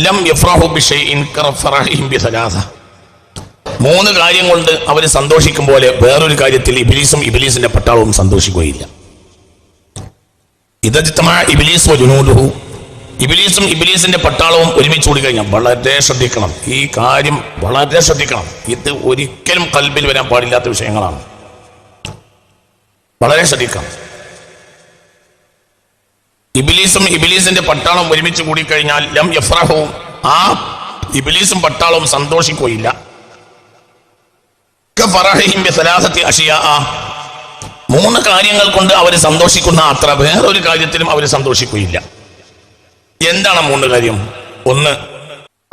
ലം യഫ്റഹു ബിശൈഇൻ കറഫറഹിം ബിസലാസ. മൂന്ന് കാര്യം കൊണ്ട് അവർ സന്തോഷിക്കും പോലെ വേറൊരു കാര്യത്തിൽ ഇബ്ലീസും ഇബ്ലീസിന്റെ പട്ടാളവും സന്തോഷിക്കുകയില്ല. ഇദജ്തമഅ ഇബ്ലീസ് വജുനൂദുഹു, ഇബ്ലീസും ഇബ്ലീസിന്റെ പട്ടാളവും ഒരുമിച്ച് കൂടി കഴിഞ്ഞാൽ വളരെ ശ്രദ്ധിക്കണം, ഈ കാര്യം വളരെ ശ്രദ്ധിക്കണം. ഇത് ഒരിക്കലും ഖൽബിൽ വരാൻ പാടില്ലാത്ത വിഷയങ്ങളാണ്, വളരെ ശ്രദ്ധിക്കണം. ഇബ്ലീസും ഇബ്ലീസിന്റെ പട്ടാളവും ഒരുമിച്ച് കൂടിക്കഴിഞ്ഞാൽ ലം യഫ്റഹു, ആ ഇബ്ലീസും പട്ടാളവും സന്തോഷിക്കുകയില്ല. കഫറഹിം ബിസലാസത്തി അഷിയാ, മൂന്ന് കാര്യങ്ങൾ കൊണ്ട് അവർ സന്തോഷിക്കുന്ന അത്ര വേറൊരു കാര്യത്തിലും അവർ സന്തോഷിക്കുകയില്ല. എന്താണ് മൂന്ന് കാര്യം? ഒന്ന്,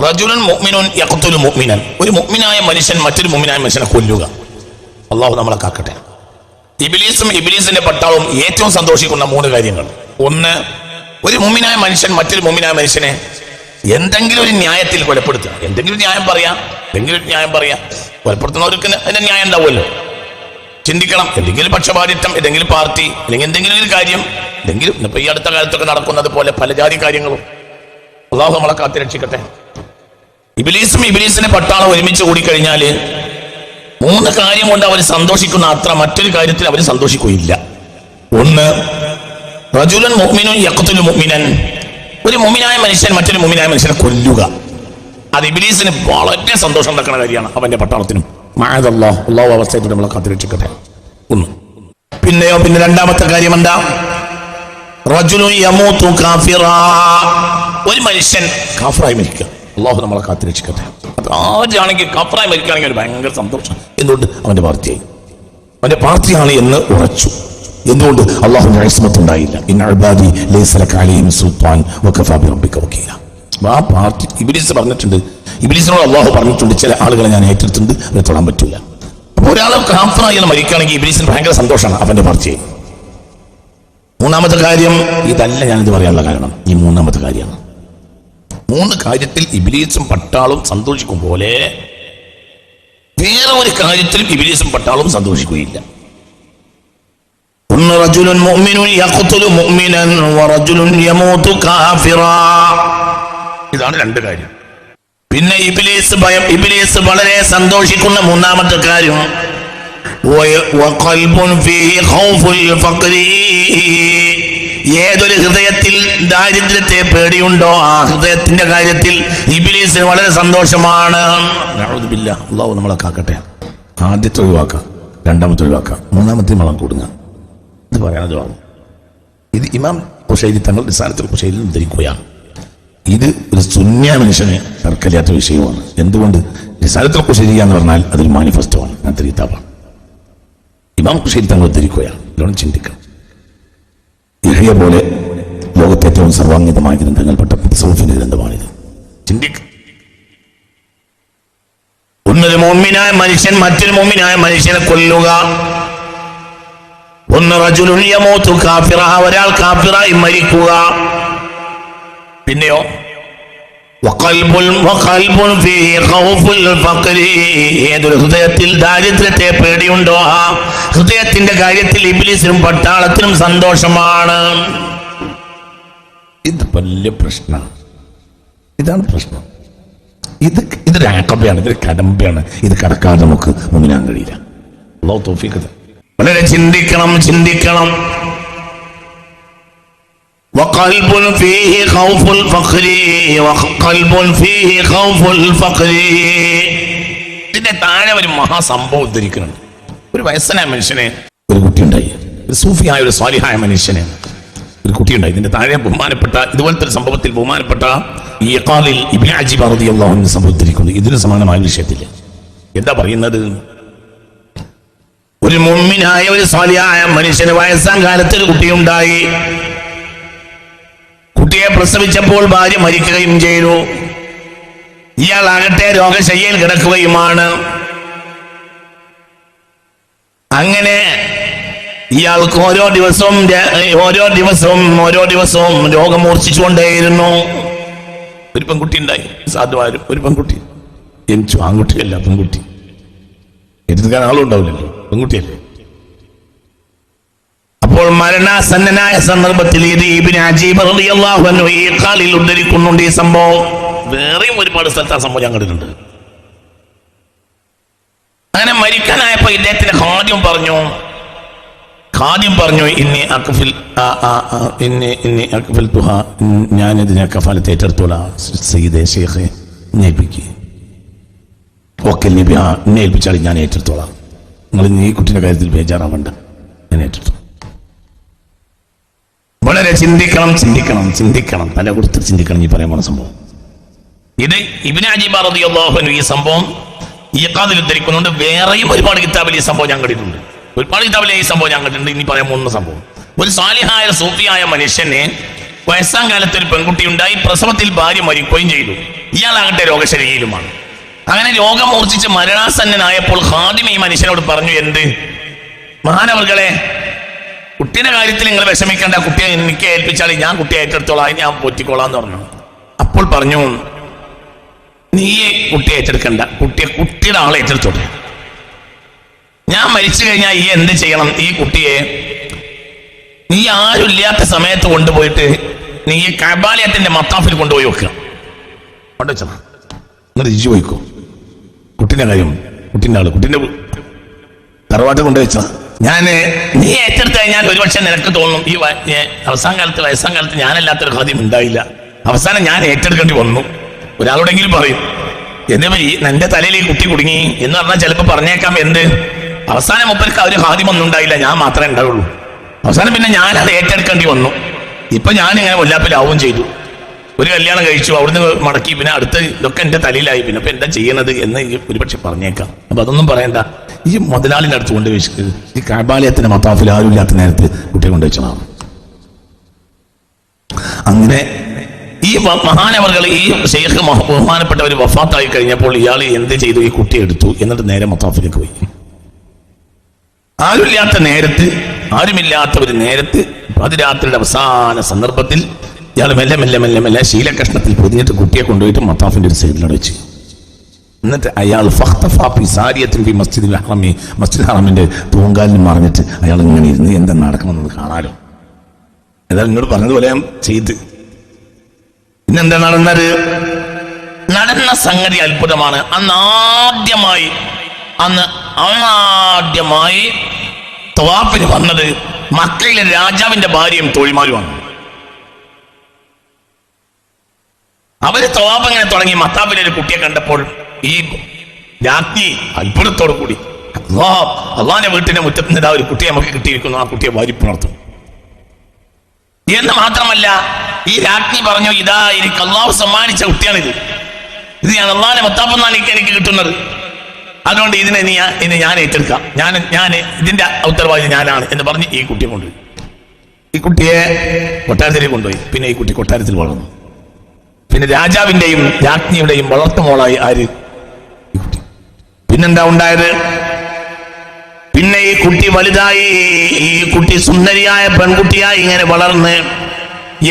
റജുലുൻ മുഅ്മിനുൻ യഖ്തുലു മുഅ്മിനൻ, ഒരു മുഅ്മിനായ മനുഷ്യൻ മറ്റൊരു മുഅ്മിനായ മനുഷ്യനെ കൊല്ലുക. അല്ലാഹു നമ്മളെ കാക്കട്ടെ. ഇബ്ലീസും ഇബ്ലീസിന്റെ പട്ടാളവും ഏറ്റവും സന്തോഷിക്കുന്ന മൂന്ന് കാര്യങ്ങൾ. ഒന്ന്, ഒരു മുഅ്മിനായ മനുഷ്യൻ മറ്റൊരു മുഅ്മിനായ മനുഷ്യനെ എന്തെങ്കിലും ഒരു ന്യായത്തിൽ കൊലപ്പെടുത്തുക. എന്തെങ്കിലും ന്യായം പറയാം, കൊലപ്പെടുത്തുന്നവർക്ക് അതിന്റെ ന്യായം ഉണ്ടാവുമല്ലോ. ചിന്തിക്കണം, എന്തെങ്കിലും പക്ഷപാതിത്വം, ഏതെങ്കിലും പാർട്ടി, അല്ലെങ്കിൽ എന്തെങ്കിലും ഒരു കാര്യം, എന്തെങ്കിലും ഇപ്പൊ ഈ അടുത്ത കാലത്തൊക്കെ നടക്കുന്നത് പോലെ പല ജാതി കാര്യങ്ങളും. അല്ലാഹു നമ്മളെ കാത്ത് രക്ഷിക്കട്ടെ. ഇബ്ലീസും ഇബ്ലീസിന്റെ പട്ടാളം ഒരുമിച്ച് കൂടിക്കഴിഞ്ഞാൽ മൂന്ന് കാര്യം കൊണ്ട് അവർ സന്തോഷിക്കുന്ന അത്ര മറ്റൊരു കാര്യത്തിൽ അവർ സന്തോഷിക്കുകയില്ല. ഒന്ന്, റജുലുൻ മുഅ്മിനുൻ യഖ്തുലു മുഅ്മിനൻ, ഒരു മുഅ്മിനായ മനുഷ്യൻ മറ്റൊരു മുഅ്മിനായ മനുഷ്യനെ കൊല്ലുക. അത് ഇബ്ലീസിന് വളരെ സന്തോഷം ഉണ്ടാക്കുന്ന കാര്യമാണ്, അവന്റെ പട്ടാളത്തിനും. മഅദല്ലാഹ്, അല്ലാഹു അവസ്ഥയെ നമ്മളെ കാത്തിരക്ഷിക്കട്ടെ. ഒന്ന്. പിന്നെ രണ്ടാമത്തെ കാര്യം എന്താ? റജുലുൻ യമൂതു കാഫിറാ, ഒരു മനുഷ്യൻ കാഫിറായി മരിക്കുക. അല്ലാഹു നമ്മളെ കാത്തിരക്ഷിക്കട്ടെ. അത് ആരാണെങ്കിൽ കാഫിറായി മരിക്കുകയാണെങ്കിൽ ഒരു ഭയങ്കര സന്തോഷം. എന്തുകൊണ്ട്? അവന്റെ പാർട്ടിയാണ് എന്ന് ഉറച്ചു. എന്തുകൊണ്ട്? അല്ലാഹുവിന്റെ ഇസ്മത്ത് ഉണ്ടായില്ല. ഇന്ന ഇബാദി ലൈസ ലക അലൈഹിം സുൽത്താൻ വകഫാ ബിറബ്ബിക വകീല. ആ പാർട്ടി ഇബ്ലീസ് പറഞ്ഞിട്ടുണ്ട്, ഇബ്ലീസിനോട് അല്ലാഹു പറഞ്ഞിട്ടുണ്ട്, ചില ആളുകളെ ഞാൻ ഏറ്റെടുത്തിട്ടുണ്ട്, അവരെ തൊടാൻ പറ്റില്ല. അപ്പൊ ഒരാൾ കാഫിറായി മരിക്കുകയാണെങ്കിൽ ഇബ്ലീസിന് ഭയങ്കര സന്തോഷമാണ് അവന്റെ പാർട്ടിയെ. മൂന്നാമത്തെ കാര്യം ഇതല്ല ഞാനിത് പറയാനുള്ള കാരണം, ഈ മൂന്നാമത്തെ കാര്യമാണ്. മൂന്ന് കാര്യത്തിൽ ഇബ്ലീസും പട്ടാളും സന്തോഷിക്കും പോലെ വേറെ ഒരു കാര്യത്തിലും ഇബ്ലീസും പട്ടാളും സന്തോഷിക്കുകയില്ല. ഒന്ന്, റജുലുൻ മുഅ്മിനുൻ യഖ്തുലു മുഅ്മിനൻ വറജുലുൻ യമൂതു കാഫിറാ. ഇതാണ് രണ്ട് കാര്യം. പിന്നെ ഇബ്ലീസ് വളരെ സന്തോഷിക്കുന്ന മൂന്നാമത്തെ കാര്യം, വഖൽബുൻ ഫീഹി ഖൗഫുൽ ഫഖ്രി, ഏതൊരു ഹൃദയത്തിൽ ദാരിദ്ര്യത്തെ പേടിയുണ്ടോ ആ ഹൃദയത്തിന്റെ കാര്യത്തിൽ ഇബ്ലീസിന് വളരെ സന്തോഷമാണ്. നഊദു ബില്ലാഹ്, അല്ലാഹു നമ്മളെ കാക്കട്ടെ. ആദ്യത്തെ ഒഴിവാക്കാം, രണ്ടാമത്തെ ഒഴിവാക്കാം, മൂന്നാമത്തെ മളം കൂടുക. ഇത് പറയാനതാണ്. ഇത് ഇമാം ഖുശൈരി തങ്ങൾ റിസാലത്തുൽ ഖുശൈരിയിൽ ഉദ്ധരിക്കുകയാണ്. ഇത് ഒരു സുന്നി മനുഷ്യനെ തർക്കമില്ലാത്ത വിഷയമാണ്. എന്തുകൊണ്ട്? റിസാലത്തുൽ ഖുശൈരി എന്ന് പറഞ്ഞാൽ അതൊരു മാനിഫെസ്റ്റോയാണ്, അങ്ങനത്തെ കിതാബാണ്. ഇമാം ഖുശൈരി തങ്ങൾ ഉദ്ധരിക്കുകയാണ്. ഇതാണ് ചിന്തിക്കണം. യഹ്യ പോലെ ലോകത്തെ ഏറ്റവും സർവാംഗീതമായ ഗ്രന്ഥങ്ങൾപ്പെട്ട തസവ്വുഫിന്റെ ഗ്രന്ഥമാണിത്. ചിന്തിക്കുക. ഒന്നൊരു മുഅ്മിനായ മനുഷ്യൻ മറ്റൊരു മുഅ്മിനായ മനുഷ്യനെ കൊല്ലുക. ഒന്ന്, റജുലുൻ യമൂതു കാഫിറ, ഒരാൾ കാഫിറായി മരിക്കുക. പിന്നെയോ വഖൽബുൻ ഫീഹി ഖൗഫുൽ ഫഖ്രി, ഏതൊരു ഹൃദയത്തിൽ ദാരിദ്ര്യത്തെ പേടിയുണ്ടോ ആ ഹൃദയത്തിന്റെ കാര്യത്തിൽ ഇബ്ലീസിനും പട്ടാളത്തിനും സന്തോഷമാണ്. ഇത് വലിയ പ്രശ്നമാണ്. ഇതാണ് പ്രശ്നം. ഇതൊരു ആക്കബയാണ്, ഇതൊരു കടമ്പയാണ്. ഇത് കടക്കാതെ നമുക്ക് മുന്നിലാൻ കഴിയില്ല. അല്ലാഹു തൗഫീഖ്. വളരെ ചിന്തിക്കണം. വഖൽബുൻ ഫീഹി ഖൗഫുൽ ഫഖ്രി വഖൽബുൻ ഫീഹി ഖൗഫുൽ ഫഖ്രി. ഇതിന്റെ താഴെ ഒരു മഹാസംഭവം ഉദ്ധരിക്കുന്നുണ്ട്. ഒരു വയസ്സനായ മനുഷ്യനെ ഒരു കുട്ടിയുണ്ടായി, ഒരു സൂഫിയായ ഒരു സ്വാലിഹായ മനുഷ്യനെ ഒരു കുട്ടിയുണ്ടായി. ഇതിന്റെ താഴെ ബഹുമാനപ്പെട്ട ഇതുപോലത്തെ ഒരു സംഭവത്തിൽ ബഹുമാനപ്പെട്ട ഈ ഖാലിൽ ഇബ്നു അജീബ് റളിയല്ലാഹു അൻഹു സംഭവം ഉദ്ധരിക്കുന്നു. ഇതിന് സമാനമായ വിഷയത്തില് എന്താ പറയുന്നത്? ഒരു മുഅ്മിനായ ഒരു സ്വാലിഹായ മനുഷ്യന് വയസ്സാം കാലത്ത് ഒരു കുട്ടിയുണ്ടായി. കുട്ടിയെ പ്രസവിച്ചപ്പോൾ ഭാര്യ മരിക്കുകയും ചെയ്തു. ഇയാളാകട്ടെ രോഗശയ്യയിൽ കിടക്കുകയുമാണ്. അങ്ങനെ ഇയാൾക്ക് ഓരോ ദിവസവും രോഗം മൂർച്ഛിച്ചുകൊണ്ടേയിരുന്നു. ഒരു പെൺകുട്ടി ഉണ്ടായി, സാധുവാരും ഒരു പെൺകുട്ടി ജനിച്ചു. ആൺകുട്ടിയല്ല, പെൺകുട്ടി. എടുക്കാൻ ആളും ഉണ്ടാവില്ലല്ലോ, പെൺകുട്ടിയല്ലേ. അപ്പോൾ മരണാസന്നനായ സന്ദർഭത്തിൽ ഇത് ഇബ്നു അജീബ് റളിയല്ലാഹു അൻഹു ഈ ഖാലിൽ ഉദ്ധരിക്കുന്നുണ്ട് ഈ സംഭവം. വേറെയും ഒരുപാട് സ്ഥലത്ത് ആ സംഭവം ഞാൻ കണ്ടിട്ടുണ്ട്. അങ്ങനെ മരിക്കാനായപ്പോ ഇദ്ദേഹത്തിന്റെ ഖാദിം പറഞ്ഞു ഇന്നി അക്ഫിൽ തുഹാ, ഞാനിതിനെ കഫാലത്ത് ഏറ്റെടുത്തോളാം സയ്യിദേ ശൈഖേ, എന്നെ ഏൽപ്പിച്ചാൽ ഞാൻ ഏറ്റെടുത്തോളാം, നിങ്ങൾ ഈ കുട്ടിയുടെ കാര്യത്തിൽ ബേജാറാവണ്ട, ഞാൻ ഏറ്റെടുത്തു. വളരെ ചിന്തിക്കണം, തല കൊടുത്ത് ചിന്തിക്കണം ഈ പറയാൻ പോണ സംഭവം. ഇത് ഇബ്നു അജീബ റളിയല്ലാഹു അൻഹു ഈ സംഭവം ഈഖാദിൽ ഉദ്ധരിക്കുന്നുണ്ട്. വേറെയും ഒരുപാട് കിതാബിൽ ഈ സംഭവം ഞാൻ കണ്ടിട്ടുണ്ട്. ഇനി പറയാൻ പോകുന്ന സംഭവം, ഒരു സാലിഹായ സൂഫിയായ മനുഷ്യനെ വയസ്സാം കാലത്ത് ഒരു പെൺകുട്ടി ഉണ്ടായി, പ്രസവത്തിൽ ഭാര്യ മരിക്കുകയും ചെയ്തു. ഇയാളാകട്ടെ രോഗശരീരമാണ്. അങ്ങനെ രോഗം മൂർച്ഛിച്ച് മരണാസന്നനായപ്പോൾ ഖാദിം ഈ മനുഷ്യനോട് പറഞ്ഞു, എന്ത് മഹാനവർകളെ, കുട്ടിയുടെ കാര്യത്തിൽ നിങ്ങൾ വിഷമിക്കേണ്ട, കുട്ടിയെ എനിക്ക് ഏൽപ്പിച്ചാൽ ഞാൻ കുട്ടിയെ ഏറ്റെടുത്തോളാം, ഞാൻ പോറ്റിക്കോളാന്ന് പറഞ്ഞു. അപ്പോൾ പറഞ്ഞു, നീ കുട്ടിയെ ഏറ്റെടുക്കണ്ട, കുട്ടിയുടെ ആളെ ഏറ്റെടുത്തോട്ടെ, ഞാൻ മരിച്ചു കഴിഞ്ഞാൽ ഈ എന്ത് ചെയ്യണം, ഈ കുട്ടിയെ നീ ആരുമില്ലാത്ത സമയത്ത് കൊണ്ടുപോയിട്ട് നീ ഈ കബാലയത്തിന്റെ മത്താഫിൽ കൊണ്ടുപോയി വെക്കുക, കൊണ്ടുവച്ചാ എന്നിട്ട് ഇജു പോയിക്കോ. കുട്ടീൻ്റെ കാര്യം, കുട്ടീൻ്റെ തറവാട്ട് കൊണ്ടുവച്ചാ നീ ഏറ്റെടുത്ത് കഴിഞ്ഞാൽ ഒരുപക്ഷെ നിനക്ക് തോന്നും ഈ വയസ്സാം കാലത്ത് ഞാനല്ലാത്തൊരു ഖാദിം ഉണ്ടായില്ല, അവസാനം ഞാൻ ഏറ്റെടുക്കേണ്ടി വന്നു. ഒരാളോടെങ്കിലും പറയും എന്നിപ്പോ എന്റെ തലയിൽ ഈ കുട്ടി കുടുങ്ങി എന്ന് പറഞ്ഞാൽ ചിലപ്പോൾ പറഞ്ഞേക്കാം എന്ത്, അവസാനം മുപ്പർക്ക് ഒരു ഖാദിമൊന്നും ഉണ്ടായില്ല, ഞാൻ മാത്രമേ ഉണ്ടാവുള്ളൂ. അവസാനം പിന്നെ ഞാനത് ഏറ്റെടുക്കേണ്ടി വന്നു. ഇപ്പൊ ഞാനിങ്ങനെ കൊല്ലാപ്പിലാവുകയും ചെയ്തു. ഒരു കല്യാണം കഴിച്ചു, അവിടുന്ന് മടക്കി, പിന്നെ അടുത്ത് ഇതൊക്കെ എന്റെ തലയിലായി, പിന്നെ ഇപ്പൊ എന്താ ചെയ്യണത് എന്ന് ഒരുപക്ഷെ പറഞ്ഞേക്കാം. അപ്പൊ അതൊന്നും പറയണ്ട, ഈ മുതലാളിന്റെ അടുത്ത് കൊണ്ട് വെച്ചിട്ട് ഈ കബാലയത്തിന്റെ മത്താഫിൽ ആരും ഇല്ലാത്ത നേരത്ത് കുട്ടിയെ കൊണ്ടുവച്ചതാണ്. അങ്ങനെ ഈ മഹാനവർകൾ, ഈ ശൈഖ് ബഹുമാനപ്പെട്ടവർ വഫാത്തായി കഴിഞ്ഞപ്പോൾ ഇയാൾ എന്ത് ചെയ്തു, ഈ കുട്ടിയെ എടുത്തു, എന്നിട്ട് നേരെ മത്താഫിലേക്ക് പോയി. ആരുമില്ലാത്ത ഒരു നേരത്ത് പതിരാത്രിയുടെ അവസാന സന്ദർഭത്തിൽ ഇയാൾ മെല്ലെ ശീലകഷ്ണത്തിൽ പൊതിഞ്ഞിട്ട് കുട്ടിയെ കൊണ്ടുപോയിട്ട് മത്താഫിന്റെ ഒരു സൈഡിലൂടെ വെച്ച്, എന്നിട്ട് അയാൾ മസ്ജിദ് ഹറമിന്റെ തൂങ്കാലിന് മറിഞ്ഞിട്ട് അയാൾ ഇങ്ങനെ ഇരുന്ന് എന്താ നടക്കണമെന്നത് കാണാലോ. ഏതായാലും എന്നോട് പറഞ്ഞതുപോലെ ഞാൻ ചെയ്ത്. പിന്നെന്താ നടന്ന സംഗതി അത്ഭുതമാണ്. അന്ന് ആദ്യമായി തവാഫിന് വന്നത് മക്കയിലെ രാജാവിന്റെ ഭാര്യയും തോഴിമാരുമാണ്. അവര് തവാഫ് അങ്ങനെ തുടങ്ങി. മത്താഫിലെ ഒരു കുട്ടിയെ കണ്ടപ്പോൾ ഈ രാജ്ഞി അത്ഭുതത്തോടു കൂടി അള്ളാന്റെ വീട്ടിന്റെ മുറ്റത്ത് നിന്ന് ഒരു കുട്ടിയെ നമുക്ക് കിട്ടിയിരിക്കുന്നു, ആ കുട്ടിയെ വാരിപ്പുണർത്തും എന്ന് മാത്രമല്ല, ഈ രാജ്ഞി പറഞ്ഞു, ഇതാ എനിക്ക് അള്ളാഹു സമ്മാനിച്ച കുട്ടിയാണിത്, ഇത് ഞാൻ അള്ളാന്റെ മത്താഫെന്നാണ് എനിക്ക് കിട്ടുന്നത്, അതുകൊണ്ട് ഇനി ഞാൻ ഏറ്റെടുക്കാം, ഞാൻ ഇതിന്റെ ഉത്തരവാദി ഞാനാണ് എന്ന് പറഞ്ഞ് ഈ കുട്ടിയെ കൊണ്ടുപോയി. ഈ കുട്ടിയെ കൊട്ടാരത്തിലേക്ക് കൊണ്ടുപോയി. പിന്നെ ഈ കുട്ടി കൊട്ടാരത്തിൽ വളർന്നു. പിന്നെ രാജാവിന്റെയും രാജ്ഞിയുടെയും വളർത്തുമോളായി ആര്? ഈ കുട്ടി. പിന്നെന്താ ഉണ്ടായത്? പിന്നെ ഈ കുട്ടി വലുതായി, ഈ കുട്ടി സുന്ദരിയായ പെൺകുട്ടിയായി ഇങ്ങനെ വളർന്ന്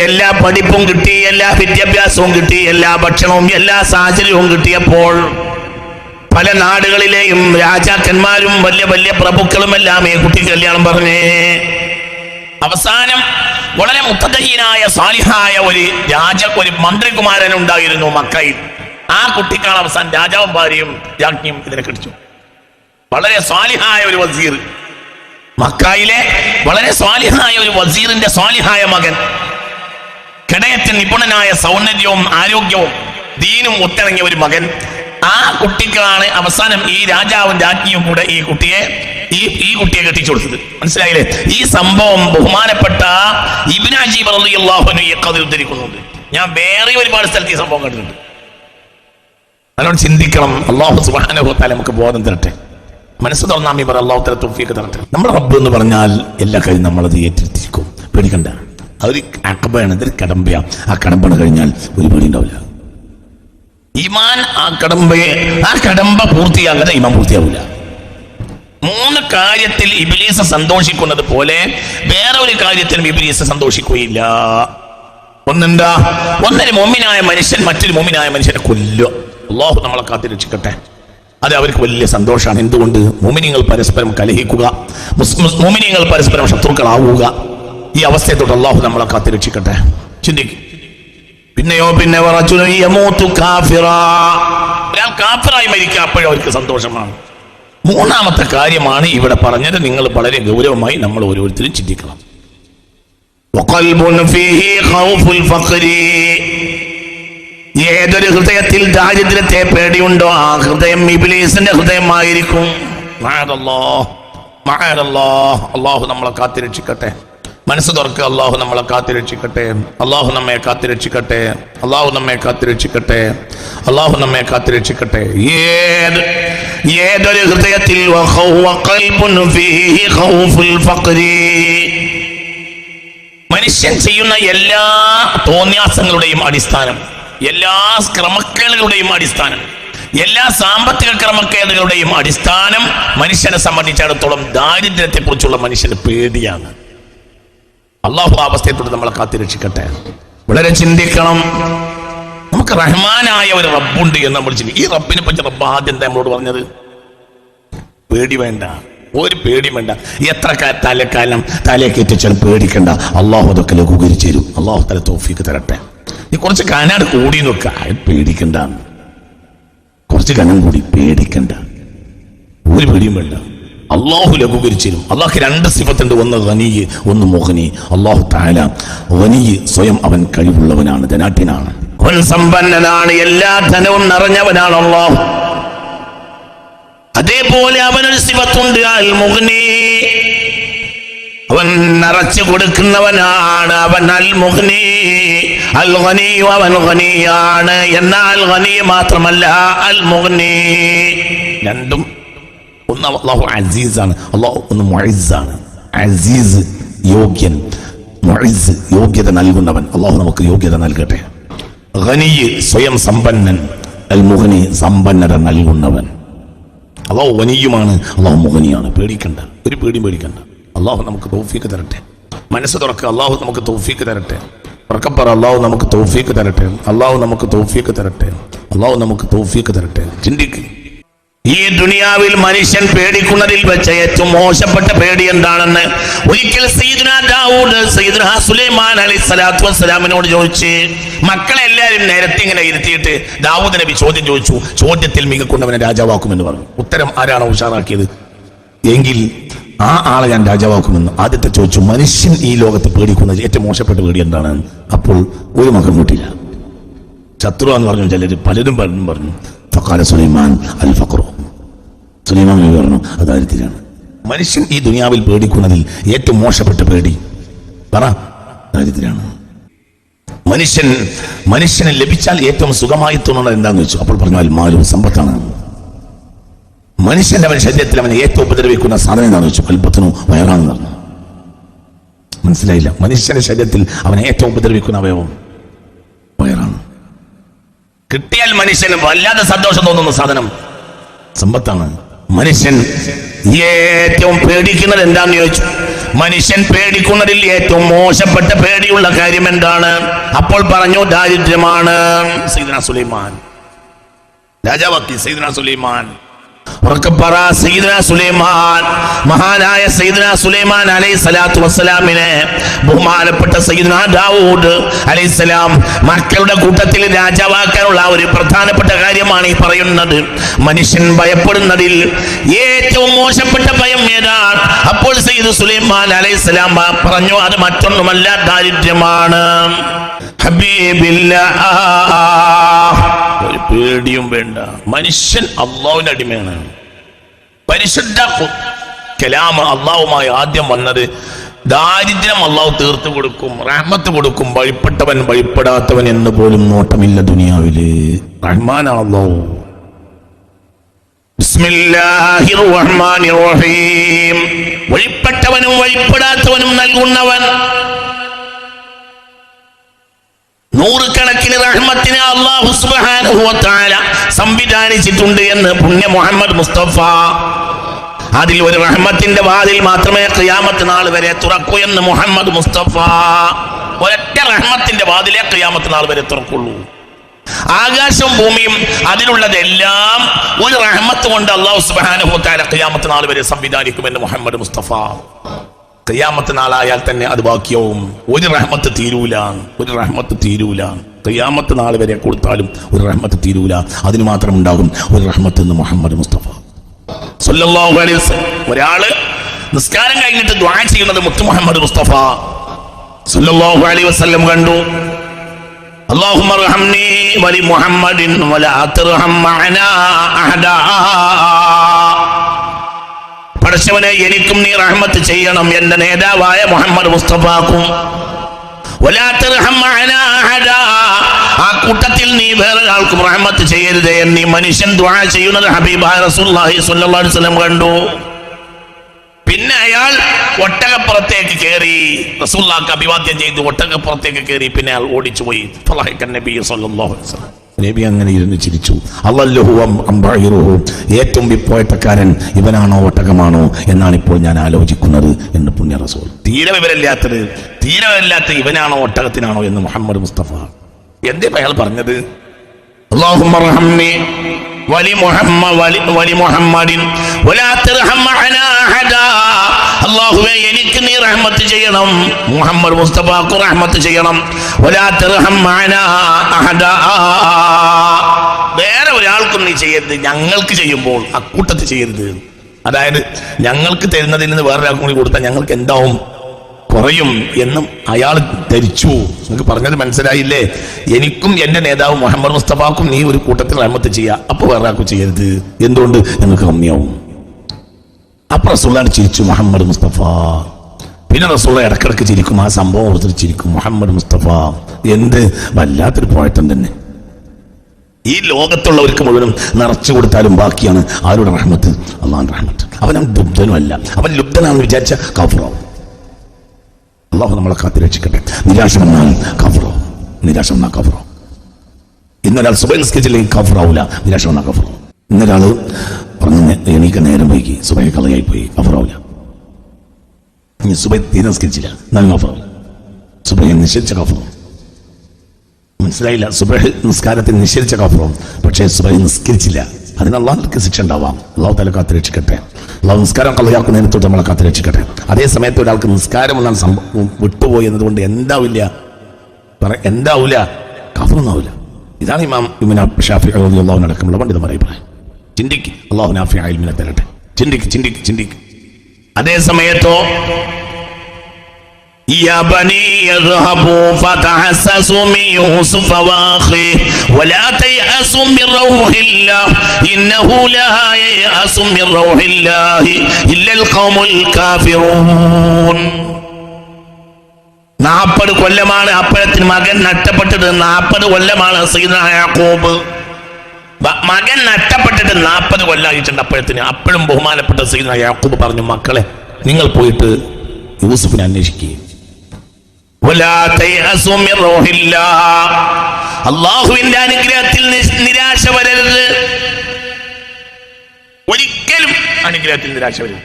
എല്ലാ പഠിപ്പും കിട്ടി, എല്ലാ വിദ്യാഭ്യാസവും കിട്ടി, എല്ലാ ഭക്ഷണവും എല്ലാ സാഹചര്യവും കിട്ടിയപ്പോൾ പല നാടുകളിലെയും രാജാക്കന്മാരും വലിയ വലിയ പ്രഭുക്കളും എല്ലാം ഈ കുട്ടിക്ക് കല്യാണം പറഞ്ഞേ. അവസാനം വളരെ മുത്തദയ്യനായ സാലിഹായ ഒരു മന്ത്രികുമാരൻ ഉണ്ടായിരുന്നു മക്കയിൽ. ആ കുട്ടിക്കാണ് അവസാനം രാജാവും ഭാര്യയും രാജ്ഞിയും ഇതിനെ കടിച്ചു. വളരെ സ്വാലിഹായ ഒരു വസീർ, മക്കയിലെ വളരെ സ്വാലിഹായ ഒരു വസീറിന്റെ സ്വാലിഹായ മകൻ, കിടയത്തിൽ നിപുണനായ സൗന്ദര്യവും ആരോഗ്യവും ദീനും ഒത്തിണങ്ങിയ ഒരു മകൻ. ആ കുട്ടിക്കാണ് അവസാനം ഈ രാജാവും രാജ്ഞിയും കൂടെ ഈ കുട്ടിയെ കെട്ടിച്ചു കൊടുത്തത്. മനസ്സിലായില്ലേ? ഈ സംഭവം ബഹുമാനപ്പെട്ട ഇബ്നു അജീബ് റളിയല്ലാഹു അൻഹു ഈ കഥ ഉദ്ധരിക്കുന്നുണ്ട്. ഞാൻ വേറെ ഒരുപാട് സ്ഥലത്ത് ഈ സംഭവം കണ്ടിട്ടുണ്ട്. അതിനോട് ചിന്തിക്കണം. അല്ലാഹു സുബ്ഹാനഹു വ തആല നമുക്ക് ബോധം തരട്ടെ, മനസ്സ് തുറന്നാമി പറ, അല്ലാഹു തആല തൗഫീഖ് തരട്ടെ. നമ്മുടെ റബ്ബ് എന്ന് പറഞ്ഞാൽ എല്ലാ കാര്യം നമ്മളത് ഏറ്റെടുത്തിരിക്കും, പേടിക്കണ്ട. അതൊരു അഖബയാണ്, ഇതൊരു കടമ്പയാണ്. ആ കടമ്പ കഴിഞ്ഞാൽ ഒരു പേടി ഉണ്ടാവില്ല. ഈമാൻ ആ കടമ്പ പൂർത്തിയാകാതെ ഈമാൻ പൂർത്തിയാവില്ല. 3 കാര്യത്തിൽ ഇബ്ലീസ് സന്തോഷിക്കുന്നത് പോലെ വേറെ ഒരു കാര്യത്തിലും ഇബ്ലീസ് സന്തോഷിക്കുകയില്ല. ഒന്നെന്താ? ഒന്നൊരു മുഅ്മിനായ മനുഷ്യൻ മറ്റൊരു മുഅ്മിനായ മനുഷ്യനെ കൊല്ലുക. അല്ലാഹു നമ്മളെ കാത്തിരക്ഷിക്കട്ടെ. അത് അവർക്ക് വലിയ സന്തോഷമാണ്. എന്തുകൊണ്ട്? മുഅ്മിനീങ്ങൾ പരസ്പരം കലഹിക്കുക, മുഅ്മിനീങ്ങൾ പരസ്പരം ശത്രുക്കളാവുക. ഈ അവസ്ഥയെ തൊട്ട് അല്ലാഹു നമ്മളെ കാത്തിരക്ഷിക്കട്ടെ. ചിന്തിക്കും. പിന്നെയോ പിന്നെ വറജുലുൻ യമൂതു കാഫിറാ, ഒരാൾ കാഫിറായി മരിക്കുക, അപ്പോഴും അവർക്ക് സന്തോഷമാണ്. മൂന്നാമത്തെ കാര്യമാണ് ഇവിടെ പറഞ്ഞത്. നിങ്ങൾ വളരെ ഗൗരവമായി നമ്മൾ ഓരോരുത്തരും ചിന്തിക്കണം. വഖൽബുൻ ഫീഹി ഖൗഫുൽ ഫഖ്രി, ഏതൊരു ഹൃദയത്തിൽ ദാരിദ്ര്യത്തെ പേടിയുണ്ടോ ആ ഹൃദയം ഇബ്ലീസിന്റെ ഹൃദയമായിരിക്കും. അല്ലാഹു നമ്മളെ കാത്തിരക്ഷിക്കട്ടെ. മനസ്സ് തുറക്കുക. അല്ലാഹു നമ്മളെ കാത്തിരക്ഷിക്കട്ടെ. അല്ലാഹു നമ്മെ കാത്തിരക്ഷിക്കട്ടെ. അല്ലാഹു നമ്മെ കാത്തിരക്ഷിക്കട്ടെ. അല്ലാഹു നമ്മെ കാത്തിരക്ഷിക്കട്ടെ. ഏതൊരു ഹൃദയത്തിൽ മനുഷ്യൻ ചെയ്യുന്ന എല്ലാ തോന്യാസങ്ങളുടെയും അടിസ്ഥാനം, എല്ലാ ക്രമക്കേടുകളുടെയും അടിസ്ഥാനം, എല്ലാ സാമ്പത്തിക ക്രമക്കേടുകളുടെയും അടിസ്ഥാനം മനുഷ്യനെ സംബന്ധിച്ചിടത്തോളം ദാരിദ്ര്യത്തെ കുറിച്ചുള്ള മനുഷ്യന് പേടിയാണ്. അള്ളാഹു ആ അവസ്ഥയെത്തോട് നമ്മളെ കാത്തിരക്ഷിക്കട്ടെ. വളരെ ചിന്തിക്കണം. നമുക്ക് റഹ്മാനായ ഒരു റബ്ബുണ്ട് എന്ന് നമ്മൾ ചിന്തിക്കും. ഈ റബ്ബിനെ പറ്റി റബ്ബ് ആദ്യം എന്താ നമ്മളോട് പറഞ്ഞത്? പേടി വേണ്ട, ഒരു പേടി വേണ്ട. എത്ര തലക്കാലം തലക്കേറ്റിച്ചാൽ പേടിക്കണ്ട. അള്ളാഹു അതൊക്കെ ലഘൂകരിച്ചു തരും. അള്ളാഹു തല തൗഫീക്ക് തരട്ടെ. നീ കുറച്ച് കാനാട് കൂടി നോക്കുക, പേടിക്കണ്ട. കുറച്ച് കനം കൂടി, പേടിക്കണ്ട, ഒരു പേടിയും വേണ്ട. അള്ളാഹു ലഘൂകരിച്ചിരും. അള്ളാഹ് രണ്ട് സിഫത്തുണ്ട്, ഒന്ന് ഗനിയ്, ഒന്ന് മുഗ്നി. അള്ളാഹു തആല ഗനിയ്, സ്വയം അവൻ കഴിവുള്ളവനാണ്, ധനാഢ്യനാണ്, അവൻ സമ്പന്നനാണ്, എല്ലാ ധനവും നിറഞ്ഞവനാണ് അള്ളാഹു. അതേപോലെ അവനൊരു സിഫത്തുണ്ട്, അൽ മുഗ്നി, അവൻ നിറച്ചു കൊടുക്കുന്നവനാണ്, അവൻ അൽ മുഗ്നി. അൽ ഗനി, അവൻ ഗനിയാണ്. എന്നാൽ ഗനി മാത്രമല്ല, അൽ മുഗ്നി. രണ്ടും ഒന്ന് അല്ലാഹു അസീസാണ്, അല്ലാഹു ഒന്ന് മുഇസ്സാണ്. അസീസ് യോഗ്യൻ, മുഇസ് യോഗ്യത നൽകുന്നവൻ. അല്ലാഹു നമുക്ക് യോഗ്യത നൽകട്ടെ. ഗനി സ്വയം സമ്പന്നൻ, അൽ മുഗ്നി സമ്പന്നത നൽകുന്നവൻ. അല്ലാഹു ഗനിയുമാണ്, അല്ലാഹു മുഗ്നിയാണ്. പേടിക്കണ്ട, ഒരു പേടിയും പേടിക്കണ്ട. അല്ലാഹു നമുക്ക് തൗഫീക്ക് തരട്ടെ. മനസ്സ് തുറക്കുക. അല്ലാഹു നമുക്ക് തൗഫീക്ക് തരട്ടെ. ഉറക്കപ്പറ, അല്ലാഹു നമുക്ക് തൗഫീക്ക് തരട്ടെ. അല്ലാഹു നമുക്ക് തൗഫീക്ക് തരട്ടെ. അല്ലാഹു നമുക്ക് തൗഫീക്ക് തരട്ടെ. ചിന്തിക്കുക. ഈ ദുനിയാവിൽ മനുഷ്യൻ പേടിക്കുന്നതിൽ വെച്ച് ഏറ്റവും മോശപ്പെട്ട പേടി എന്താണെന്ന് ഒരിക്കൽ സയ്യിദുനാ ദാവൂദ് സയ്യിദുനാ സുലൈമാൻ അലൈഹിസ്സലാത്തു വസ്സലാമിനോട് ചോദിച്ച്, മക്കളെ എല്ലാവരും നേരത്തെ ഇങ്ങനെ ഇരുത്തിയിട്ട് ദാവൂദ് നബി ചോദ്യം ചോദിച്ചു. ചോദ്യത്തിൽ മികക്കുന്നവനെ രാജാവാക്കുമെന്ന് പറഞ്ഞു. ഉത്തരം ആരാണോ ഉഷാറാക്കിയത് എങ്കിൽ ആ ആളെ ഞാൻ രാജാവാക്കുമെന്ന്. ആദ്യത്തെ ചോദിച്ചു, മനുഷ്യൻ ഈ ലോകത്ത് പേടിക്കുന്നതിൽ ഏറ്റവും മോശപ്പെട്ട പേടി എന്താണ്? അപ്പോൾ ഒരു മകൻ കൂട്ടില്ല. ശത്രു എന്ന് പറഞ്ഞു ചിലർ, പലരും പറഞ്ഞു. ഫഖാല സുലൈമാൻ അൽ ഫഖ്റു, സുലൈമാൻ പറഞ്ഞു അത് ദാരിദ്ര്യമാണ്. മനുഷ്യൻ ഈ ദുനിയാവിൽ പേടിക്കുന്നതിൽ ഏറ്റവും മോശപ്പെട്ട പേടി പറ, ദാരിദ്ര്യമാണ്. മനുഷ്യന് ലഭിച്ചാൽ ഏറ്റവും സുഖമായി തോന്നുന്നത് എന്താണെന്ന് വെച്ചു. അപ്പോൾ പറഞ്ഞു അൽ മാലു, സമ്പത്താണ്. മനുഷ്യന്റെ അവൻ ശരീരത്തിൽ അവനെ ഏറ്റവും ഉപദ്രവിക്കുന്ന സാധനം എന്താണെന്ന് വെച്ചു. അൽബത്നു, വയറാണെന്ന് പറഞ്ഞു. മനസ്സിലായില്ല? മനുഷ്യന്റെ ശരീരത്തിൽ അവനെ ഏറ്റവും ഉപദ്രവിക്കുന്ന അവയവം വയറാണ്. കിട്ടിയാൽ മനുഷ്യന് വല്ലാതെ സന്തോഷം തോന്നുന്ന സാധനം സമ്പത്താണ്. മനുഷ്യൻ ഏറ്റവും പേടിക്കുന്നത് എന്താന്ന് ചോദിച്ചു. മനുഷ്യൻ പേടിക്കുന്നതിൽ ഏറ്റവും മോശപ്പെട്ട പേടിയുള്ള കാര്യം എന്താണ്? അപ്പോൾ പറഞ്ഞു ദാരിദ്ര്യമാണ്. സയ്യിദുനാ സുലൈമാൻ രാജാവാക്കി. സയ്യിദുനാ സുലൈമാൻ ഉറക്കപ്പറ, സയ്യിദുനാ സുലൈമാൻ, മഹാനായ സയ്യിദുനാ സുലൈമാൻ അലൈഹിസ്സലാത്തു വസ്സലാമിനെ ബഹുമാനപ്പെട്ട സയ്യിദുനാ ദാവൂദ് അലൈഹിസ്സലാം മക്കളുടെ കൂട്ടത്തിൽ രാജാവാക്കാനുള്ള ഒരു പ്രധാനപ്പെട്ട കാര്യമാണ് ഈ പറയുന്നത്. മനുഷ്യൻ ഭയപ്പെടുന്നതിൽ ഏറ്റവും മോശപ്പെട്ട ഭയം ഏതാണ്? അപ്പോൾ സയ്യിദ് സുലൈമാൻ അലൈഹിസ്സലാം പറഞ്ഞു, അത് മറ്റൊന്നുമല്ല, ദാരിദ്ര്യമാണ്. ഹബീബില്ലാഹ്, ഒരു പേടിയും വേണ്ട. മനുഷ്യൻ അള്ളാഹുവിന്റെ അടിമയാണ്. പരിശുദ്ധ കലാം അള്ളാഹുമായി ആദ്യം വന്നത് ദാരിദ്ര്യം അള്ളാഹു തീർത്തു കൊടുക്കും, റഹ്മത്ത് കൊടുക്കും. വഴിപ്പെട്ടവൻ വഴിപ്പെടാത്തവൻ എന്ന് പോലും നോട്ടമില്ല ദുനിയാവില്. റഹ്മാനാണ് അള്ളാഹു. ബിസ്മില്ലാഹിർ റഹ്മാനിർ റഹീം. വഴിപ്പെട്ടവനും വഴിപ്പെടാത്തവനും നൽകുന്നവൻ. നൂറുകണക്കിന് റഹ്മത്തിനെ അല്ലാഹു സുബ്ഹാനഹു വ തആല സംവിധാനിച്ചിട്ടുണ്ട് എന്ന് പുണ്യ മുഹമ്മദ് മുസ്തഫ. അതിൽ ഒരു റഹ്മത്തിന്റെ വാതിൽ മാത്രമേ ഖിയാമത്ത് നാൾ വരെ തുറക്കൂ എന്ന് മുഹമ്മദ് മുസ്തഫ. ഒരൊറ്റ റഹ്മത്തിന്റെ വാതിലേ ഖിയാമത്ത് നാൾ വരെ തുറക്കുള്ളൂ. ആകാശവും ഭൂമിയും അതിലുള്ളതെല്ലാം ഒരു റഹ്മത്ത് കൊണ്ട് അല്ലാഹു സുബ്ഹാനഹു വ തആല ഖിയാമത്ത് നാൾ വരെ സംവിധാനിക്കുമെന്ന് മുഹമ്മദ് മുസ്തഫ. ഖിയാമത്ത് നാളായാൽ തന്നെ അത് ബാക്കിയാവും. ഒരു റഹ്മത്ത് തീരൂല. ഖിയാമത്ത് നാൾ വരെ കൊടുത്താലും ഒരു റഹ്മത്ത് തീരൂല. അതിന് മാത്രം ഉണ്ടാകും ഒരു റഹ്മത്ത് എന്ന് മുഹമ്മദ് മുസ്തഫ സല്ലല്ലാഹു അലൈഹി വസല്ലം. ഒരാള് നിസ്കാരം കഴിഞ്ഞിട്ട് ദുആ ചെയ്യുന്നത് മുത്ത് മുഹമ്മദ് മുസ്തഫ സല്ലല്ലാഹു അലൈഹി വസല്ലം കണ്ടു. അല്ലാഹുമ്മ അർഹംനി വലി മുഹമ്മദിൻ വലാ തർഹം മഅനാ അഹദാ. പടച്ചവനെ എനിക്കും നീ റഹ്മത്ത് ചെയ്യണം, എന്റെ നേതാവായ മുഹമ്മദ് മുസ്തഫാക്കും. വലാ തർഹം മഅനാ അഹദാ. ആ കൂട്ടത്തിൽ നീ വേറെ ആൾക്കും റഹ്മത്ത് ചെയ്യരുതേ എന്നീ മനുഷ്യൻ ദുആ ചെയ്യുന്നത് ഹബീബായ റസൂലുള്ളാഹി സ്വല്ലല്ലാഹു അലൈഹി വസല്ലം കണ്ടു. പിന്നെ അയാൾ ഒട്ടകപ്പുറത്തേക്ക് കയറി, റസൂലുള്ളാഹിക്ക് അഭിവാദ്യം ചെയ്തു ഒട്ടകപ്പുറത്തേക്ക് കയറി. പിന്നെ അയാൾ ഓടിച്ചു പോയി. നബി സല്ലല്ലാഹു അലൈഹി വസല്ലം നബി അങ്ങനെ ഇരുന്ന് ചിരിച്ചു. അല്ലല്ലാഹു അംബഇറുഹു, ഏറ്റവും വിപ്പോയത്തക്കാരൻ ഇവനാണോ ഒട്ടകമാണോ എന്നാണ് ഇപ്പോൾ ഞാൻ ആലോചിക്കുന്നത് എന്ന് പുണ്യ റസൂൽ. തീരെ വിവരമില്ലാത്ത ഇവനാണോ ഒട്ടകത്തിനാണോ എന്ന് മുഹമ്മദ് മുസ്തഫ. എന്തേ അയാൾ പറഞ്ഞത്? അല്ലാഹുമ്മ അർഹംനി വലി മുഹമ്മദിൻ വലാ തർഹം മഅനാ അഹദാ. അല്ലാഹുവേ എനിക്ക് നീ റഹ്മത്ത് ചെയ്യണം, മുഹമ്മദ് മുസ്തഫാക്ക് റഹ്മത്ത് ചെയ്യണം. വലാ തർഹം മഅനാ അഹദാ. വേറെ ഒരാൾക്കും നീ ചെയ്യരുത്, ഞങ്ങൾക്ക് ചെയ്യുമ്പോൾ അക്കൂട്ടത്തിൽ ചെയ്യരുത്. അതായത് ഞങ്ങൾക്ക് തരുന്നതിൽ നിന്ന് വേറൊരാൾക്കും കൂടി കൊടുത്താൽ ഞങ്ങൾക്ക് എന്താവും? കുറയും എന്നും അയാൾ ധരിച്ചു. നിങ്ങൾക്ക് പറഞ്ഞത് മനസ്സിലായില്ലേ? എനിക്കും എന്റെ നേതാവ് മുഹമ്മദ് മുസ്തഫാക്കും നീ ഒരു കൂട്ടത്തിൽ റഹ്മത്ത് ചെയ്യുക, അപ്പൊ വേറെ ആർക്കും ചെയ്യരുത്. എന്തുകൊണ്ട്? ഞങ്ങൾക്ക് കമ്മിയാവും. അപ്പൊ റസൂലുള്ളാഹി ചിരിച്ചു മുഹമ്മദ് മുസ്തഫ. പിന്നെ റസൂലുള്ളാഹി ഇടക്കിടക്ക് ചിരിക്കും. ആ സംഭവം ഓർത്തിട്ട് ചിരിക്കും. മുഹമ്മദ് മുസ്തഫ എന്ത് വല്ലാത്തൊരു പോയത്തം തന്നെ. ഈ ലോകത്തുള്ളവർക്ക് മുഴുവനും നിറച്ചു കൊടുത്താലും ബാക്കിയാണ് ആരുടെ റഹ്മത്ത്? അള്ളാഹുവിന്റെ റഹ്മത്ത്. അവൻ ലുബ്ധനുമല്ല. അവൻ ലുബ്ധനാണെന്ന് വിചാരിച്ച കാഫിറാവും. അള്ളാഹു നമ്മളെ കാത്തിരക്ഷിക്കട്ടെ. നിരാശ വന്നാൽ കാഫിറാവും. ഇന്നൊരാൾ സുബഹി നിസ്കരിച്ചില്ലെങ്കിൽ കാഫിറാവൂല. നിരാശ വന്നാൽ കാഫിറാവും. ഇന്നൊരാള് പറഞ്ഞു എനിക്ക് നേരം വൈകി, സുബഹി കളയായി പോയി, കാഫിറാവൂല. ഇനി സുബഹി തീരെ നിസ്കരിച്ചില്ല, എന്നാലും കാഫിറാവും. സുബഹി നിശ്ചയിച്ച കാഫിറാവും. മനസ്സിലായില്ല? സുബഹി നിസ്കാരത്തിൽ നിശ്ചയിച്ച കാഫിറാവും. പക്ഷേ സുബഹി നിസ്കരിച്ചില്ല, അതിന് അള്ളാഹുക്ക് ശിക്ഷ ഉണ്ടാവാം. അള്ളാഹു തആല കാത്തിരക്ഷിക്കട്ടെ. അള്ളാഹു നിസ്കാരം കളയാക്കുന്നതിനെ തൊട്ട് നമ്മളെ കാത്തിരക്ഷിക്കട്ടെ. അതേ സമയത്ത് ഒരാൾക്ക് നിസ്കാരം എന്ന സംഭവം വിട്ടുപോയി എന്നതുകൊണ്ട് എന്താവില്ല? കാഫിറൊന്നാവില്ല. ഇതാണ് ഇമാം ഇബ്നു ഷാഫിഈ റളിയല്ലാഹു അൻഹു അടക്കമുള്ള പണ്ഡിതന്മാരുടെ അഭിപ്രായം. ചിന്തിക്ക്, അള്ളാഹു നാഫിഅ ഇൽമിനെ തരട്ടെ. ചിന്തിക്ക്. അതേ സമയത്തോ يا بني اذهبوا فتحسسوا من يوسف واخيه ولا تيأسوا من روح الله إنه لا ييأس من روح الله إلا القوم الكافرون. 40 കൊല്ലമാണ് അപ്പോഴത്തിന് മകൻ നഷ്ടപ്പെട്ടത്. 40 കൊല്ലമാണ് സയ്യിദുനാ യാക്കൂബ്. മകൻ നഷ്ടപ്പെട്ടിട്ട് 40 കൊല്ലമായിട്ടുണ്ട് അപ്പോഴത്തിന്. അപ്പോഴും ബഹുമാനപ്പെട്ട സയ്യിദുനാ യാക്കൂബ് പറഞ്ഞു, മക്കളെ നിങ്ങൾ പോയിട്ട് യൂസുഫിനെ അന്വേഷിക്കുക. അല്ലാഹുവിന്റെ അനുഗ്രഹത്തിൽ നിരാശ വരരുത്. ഒരിക്കലും അനുഗ്രഹത്തിൽ നിരാശ വരരുത്.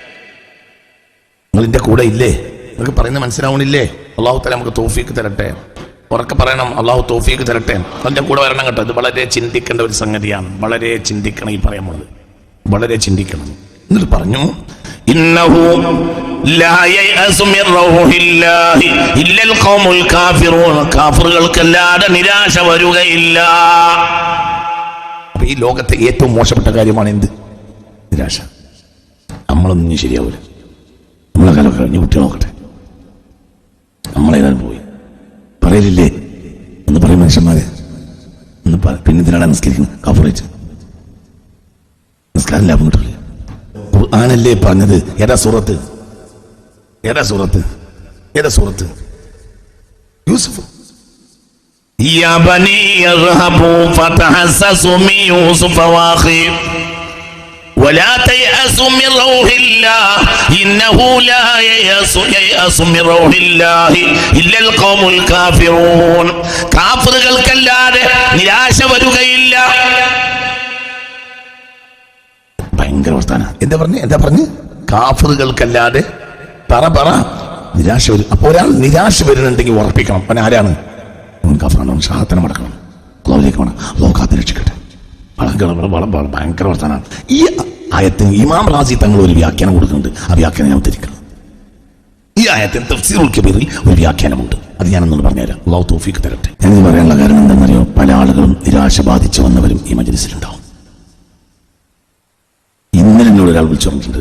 നിങ്ങളിന്റെ കൂടെ ഇല്ലേ? നിങ്ങൾക്ക് പറയുന്നത് മനസ്സിലാവണില്ലേ? അല്ലാഹു തആല നമുക്ക് തൗഫീഖ് തരട്ടെ. ഉറക്കെ പറയണം, അല്ലാഹു തൗഫീഖ് തരട്ടെ. അതിന്റെ കൂടെ വരണം കേട്ടോ. ഇത് വളരെ ചിന്തിക്കേണ്ട ഒരു സംഗതിയാണ്. വളരെ ചിന്തിക്കണം. ഈ പറയാനുള്ളത് വളരെ ചിന്തിക്കണം. എന്നിട്ട് പറഞ്ഞു, ഇന്നഹു ലാ യയഅസു മിർ റൗഹില്ലാഹി ഇല്ലൽ ഖൗമുൽ കാഫിറൂൻ. കാഫിറുകൾക്കല്ലാതെ നിരാശ വരികയില്ല. അപ്പൊ ഈ ലോകത്തെ ഏറ്റവും മോശപ്പെട്ട കാര്യമാണ് എന്ത്? നിരാശ. നമ്മളൊന്നും ശരിയാവില്ല. നമ്മളെ കാലം കഴിഞ്ഞ് കുട്ടി നോക്കട്ടെ. നമ്മളേതായാലും പോയി പറയലില്ലേ എന്ന് പറയും മനുഷ്യന്മാരെ. പിന്നെ ഇതിനാണ് നിസ്കരിക്കുന്നത്. കാഫിറേറ്റ് നിസ്കാരം ലാഭം കിട്ടില്ല. ഖുർആനല്ലേ പറഞ്ഞത്? ഏതാ സൂറത്ത്? യൂസുഫ്. യാ ബനി യദ്ഹബൂ ഫതഹസ്സസൂ മിൻ യൂസുഫ വഅഖീഹി വലാ തയഅസൂ മിൻ റൗഹില്ലാഹി ഇന്നഹു ലാ യയഅസു മിൻ റൗഹില്ലാഹി ഇല്ലൽ ഖൗമുൽ കാഫിറൂൻ. കാഫിറുകൾക്കല്ലാതെ നിരാശ വരികയില്ല. ഭയങ്കര വർത്താനം. എന്താ പറഞ്ഞു? കാഫിറുകൾക്കല്ലാതെ പറ നിരാശ വരും. അപ്പോൾ ഒരാൾ നിരാശ വരുന്നുണ്ടെങ്കിൽ ഉറപ്പിക്കണം അവൻ ആരാണ്? കാഫിറാണ്. ഷഹാദത്തിനെ മടക്കണം. അല്ലാഹുവിലേക്ക് വേണം. അല്ലാഹു കാത്തിരക്ഷിക്കട്ടെ. ഭയങ്കര വർത്താനാണ്. ഈ ആയത്തിന് ഇമാം റാസി തങ്ങൾ ഒരു വ്യാഖ്യാനം കൊടുക്കുന്നുണ്ട്. ആ വ്യാഖ്യാനം ഞാൻ ഉദ്ധരിക്കണം. ഈ ആയത്തിന് തഫ്സീറുൽ കബീറിൽ ഒരു വ്യാഖ്യാനമുണ്ട്. അത് ഞാനൊന്ന് പറഞ്ഞുതരാം. അല്ലാഹു തൗഫീഖ് തരട്ടെ. ഞാനിത് പറയാനുള്ള കാരണം എന്താണെന്നറിയോ? പല ആളുകളും നിരാശ ബാധിച്ചു വന്നവരും ഈ മജ്‌ലിസിലുണ്ടാവും. ഇന്നലെ എന്നോട് ഒരാൾ വിളിച്ചു പറഞ്ഞിട്ടുണ്ട്.